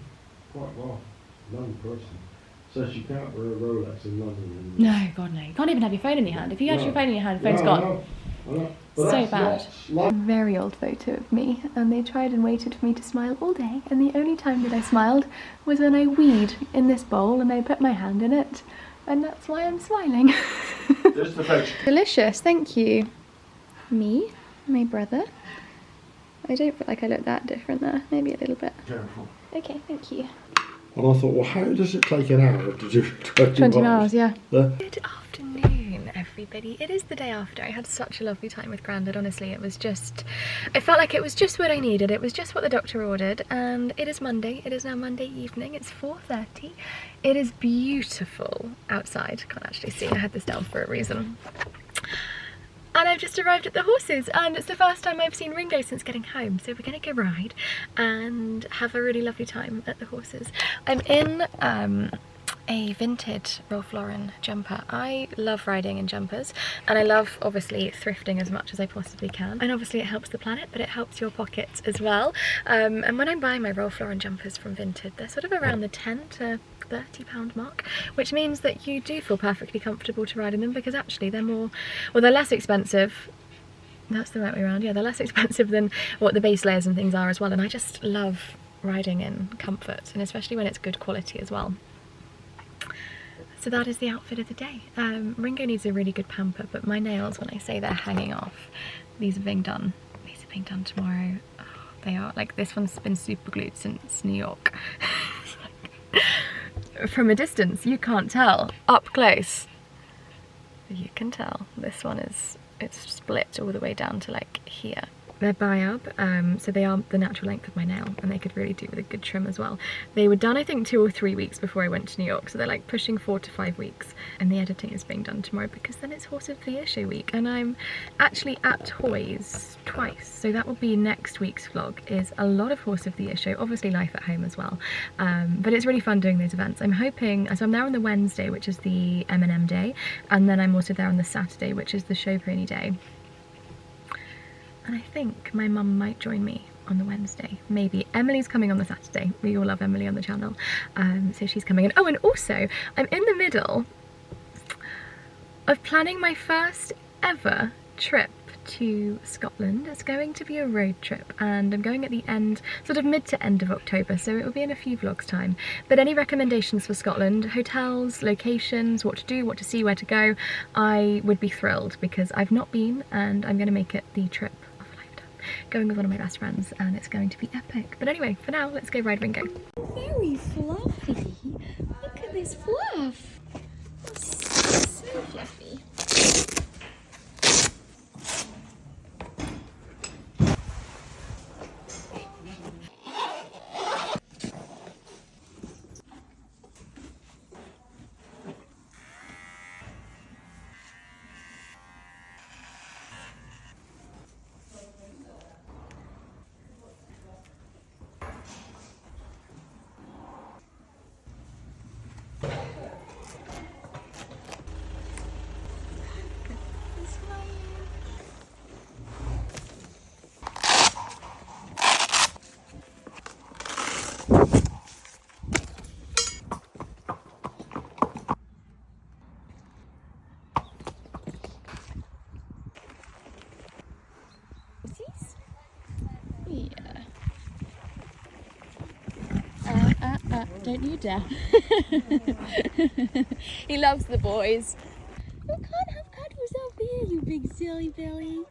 quite well-known person says you can't wear a Rolex in London. No, God no. You can't even have your phone in your hand. If you have your phone in your hand, the phone's gone. I know. So bad. A very old photo of me, and they tried and waited for me to smile all day, and the only time that I smiled was when I weed in this bowl and I put my hand in it, and that's why I'm smiling. Just the picture. Delicious, thank you. Me, my brother. I don't feel like I look that different there, maybe a little bit. Careful. Okay, thank you. And I thought, well, how does it take an hour to do 20 miles, yeah. Good afternoon, everybody. It is the day after. I had such a lovely time with Grandad, honestly. I felt like it was just what I needed. It was just what the doctor ordered, and it is Monday. It is now Monday evening. It's 4:30. It is beautiful outside. Can't actually see. I had this down for a reason. And I've just arrived at the horses, and it's the first time I've seen Ringo since getting home, so we're gonna go ride and have a really lovely time at the horses. I'm in a vintage Ralph Lauren jumper. I love riding in jumpers, and I love obviously thrifting as much as I possibly can, and obviously it helps the planet, but it helps your pockets as well. And when I'm buying my Ralph Lauren jumpers from Vinted, they're sort of around the £10 to £30 mark, which means that you do feel perfectly comfortable to ride in them, because actually they're more, well, they're less expensive. That's the right way around, yeah, they're less expensive than what the base layers and things are as well, and I just love riding in comfort, and especially when it's good quality as well. So that is the outfit of the day. Ringo needs a really good pamper, but my nails, when I say they're hanging off, these are being done. These are being done tomorrow. Oh, they are, like, this one's been super glued since New York. From a distance, you can't tell. Up close, you can tell. This one is, it's split all the way down to like here. They're biab, so they are the natural length of my nail, and they could really do with a good trim as well. They were done I think 2 or 3 weeks before I went to New York, so they're like pushing 4 to 5 weeks, and the editing is being done tomorrow because then it's Horse of the Year show week, and I'm actually at Toys twice, so that will be next week's vlog. Is a lot of Horse of the Year show, obviously life at home as well, but it's really fun doing those events. I'm hoping, so I'm there on the Wednesday, which is the M&M day, and then I'm also there on the Saturday, which is the show pony day. And I think my mum might join me on the Wednesday, maybe. Emily's coming on the Saturday. We all love Emily on the channel, so she's coming in. Oh, and also I'm in the middle of planning my first ever trip to Scotland. It's going to be a road trip, and I'm going at the end, sort of mid to end of October, so it will be in a few vlogs time. But any recommendations for Scotland, hotels, locations, what to do, what to see, where to go, I would be thrilled, because I've not been, and I'm going to make it the trip of a lifetime. Going with one of my best friends, and it's going to be epic. But anyway, for now, let's go ride Ringo. Very fluffy. Look at this fluff. It's so fluffy. Don't you dare. He loves the boys. You can't have cuddles up here, you big silly Billy.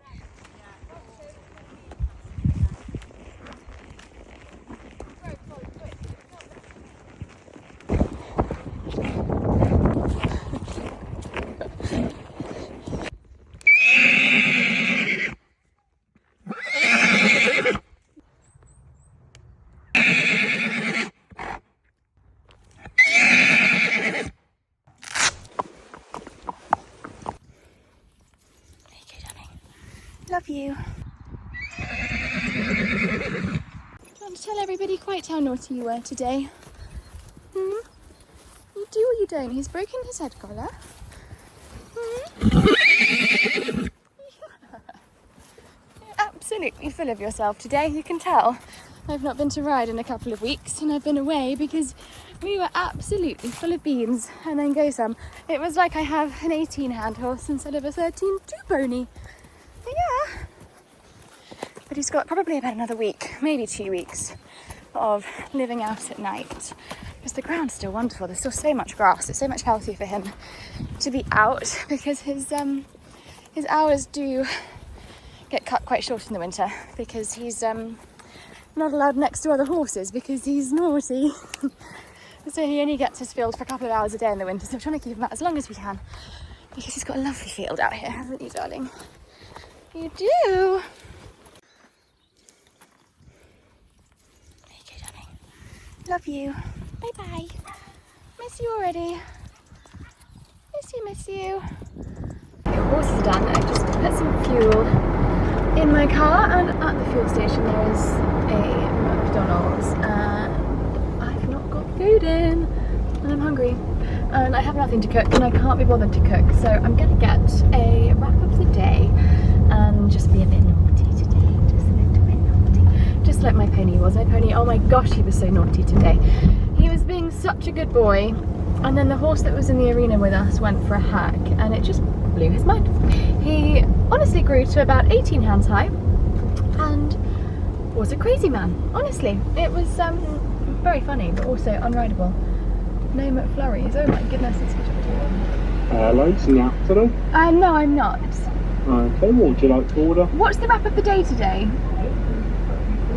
Love you. Do you want to tell everybody quite how naughty you were today? You do or you don't? He's broken his head collar. You're absolutely full of yourself today, you can tell. I've not been to ride in a couple of weeks, and I've been away because we were absolutely full of beans and then go some. It was like I have an 18-hand horse instead of a 13-2 pony. Yeah, but he's got probably about another week, maybe 2 weeks of living out at night, because the ground's still wonderful. There's still so much grass. It's so much healthier for him to be out, because his hours do get cut quite short in the winter, because he's not allowed next to other horses because he's naughty. So he only gets his field for a couple of hours a day in the winter, so we're trying to keep him out as long as we can, because he's got a lovely field out here, haven't you, darling? You do. There you go, darling. Love you. Bye-bye. Miss you already. Miss you. Your horses are done. I've just put some fuel in my car, and at the fuel station there is a McDonald's, and I've not got food in, and I'm hungry. and I have nothing to cook and I can't be bothered to cook, so I'm gonna get a wrap of the day and just be a bit naughty today, just a little bit naughty. Just like my pony was. My pony, oh my gosh, he was so naughty today. He was being such a good boy, and then the horse that was in the arena with us went for a hack and it just blew his mind. He honestly grew to about 18 hands high and was a crazy man, honestly. It was very funny but also unrideable. No McFlurries, oh my goodness, it's good. Hello, it's in the app today. No, I'm not. Okay, what would you like to order? What's the wrap of the day today?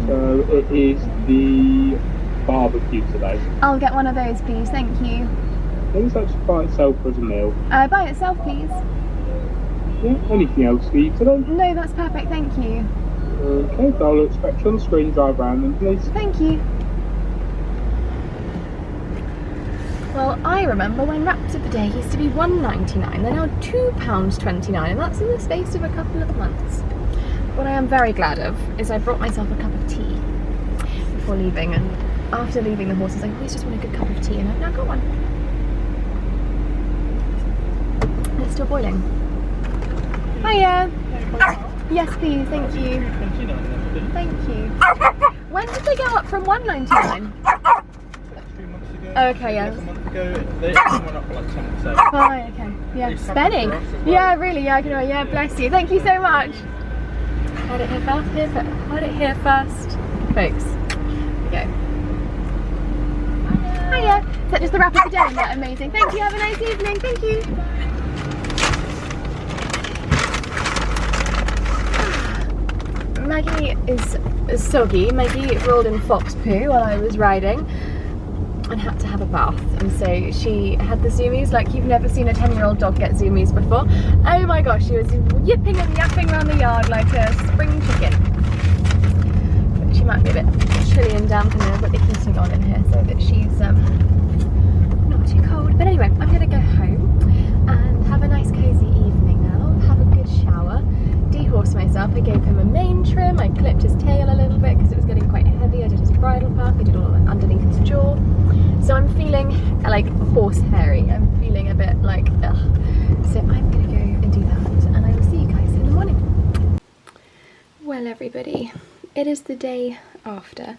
So it is the barbecue today. I'll get one of those, please, thank you. I think it's actually by itself as a meal. By itself, please. Yeah, anything else for you today? No, that's perfect, thank you. Okay, I'll expect you on the screen, drive around then please. Thank you. Well, I remember when wraps of the day used to be £1.99, they're now £2.29, and that's in the space of a couple of months. What I am very glad of is I brought myself a cup of tea before leaving, and after leaving the horses I always just want a good cup of tea, and I've now got one. And it's still boiling. Hiya! Yes please, thank you. Thank you. When did they go up from £1.99? Oh, okay, yeah. Like a month ago, they went up like 10%. Fine, okay. Yeah, Spenny. Yeah, really, yeah, I can yeah, bless you. Thank you so much. Heard it here first, heard it here first. Folks, here we go. Hiya. Is that just the wrap of the day? Isn't that amazing? Thank you, have a nice evening, thank you. Maggie is soggy. Maggie rolled in fox poo while I was riding and had to have a bath, and so she had the zoomies like you've never seen a 10-year-old dog get zoomies before. Oh my gosh, she was yipping and yapping around the yard like a spring chicken. But she might be a bit chilly and damp, and I've got the heating on in here so that she's not too cold. But anyway, I'm gonna go home and have a nice cozy evening now, have a good shower, dehorse myself. I gave him a mane trim, I clipped his tail a little bit because it was getting quite heavy. I did his bridle path, I did all underneath his jaw. So I'm feeling like horse hairy. I'm feeling a bit like ugh. So I'm gonna go and do that, and I will see you guys in the morning. Well everybody, it is the day after.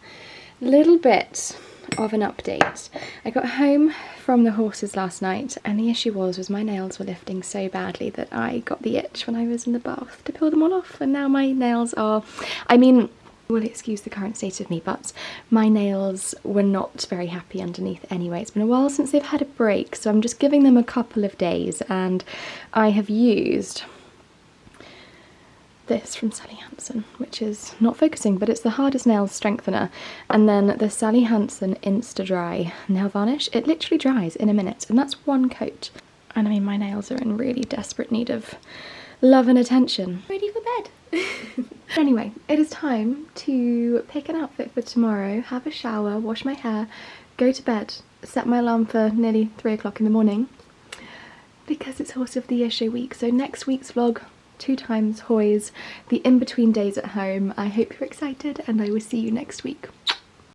Little bit of an update. I got home from the horses last night, and the issue was my nails were lifting so badly that I got the itch when I was in the bath to peel them all off, and now my nails are, I mean, will excuse the current state of me, but my nails were not very happy underneath anyway. It's been a while since they've had a break, so I'm just giving them a couple of days, and I have used this from Sally Hansen, which is not focusing, but it's the Hardest Nails Strengthener, and then the Sally Hansen Insta Dry Nail Varnish. It literally dries in a minute, and that's one coat. And I mean, my nails are in really desperate need of love and attention. Ready for bed. Anyway, it is time to pick an outfit for tomorrow, have a shower, wash my hair, go to bed, set my alarm for nearly 3 o'clock in the morning, because it's Horse of the Year show week. So next week's vlog, 2 times hoys, the in-between days at home. I hope you're excited, and I will see you next week.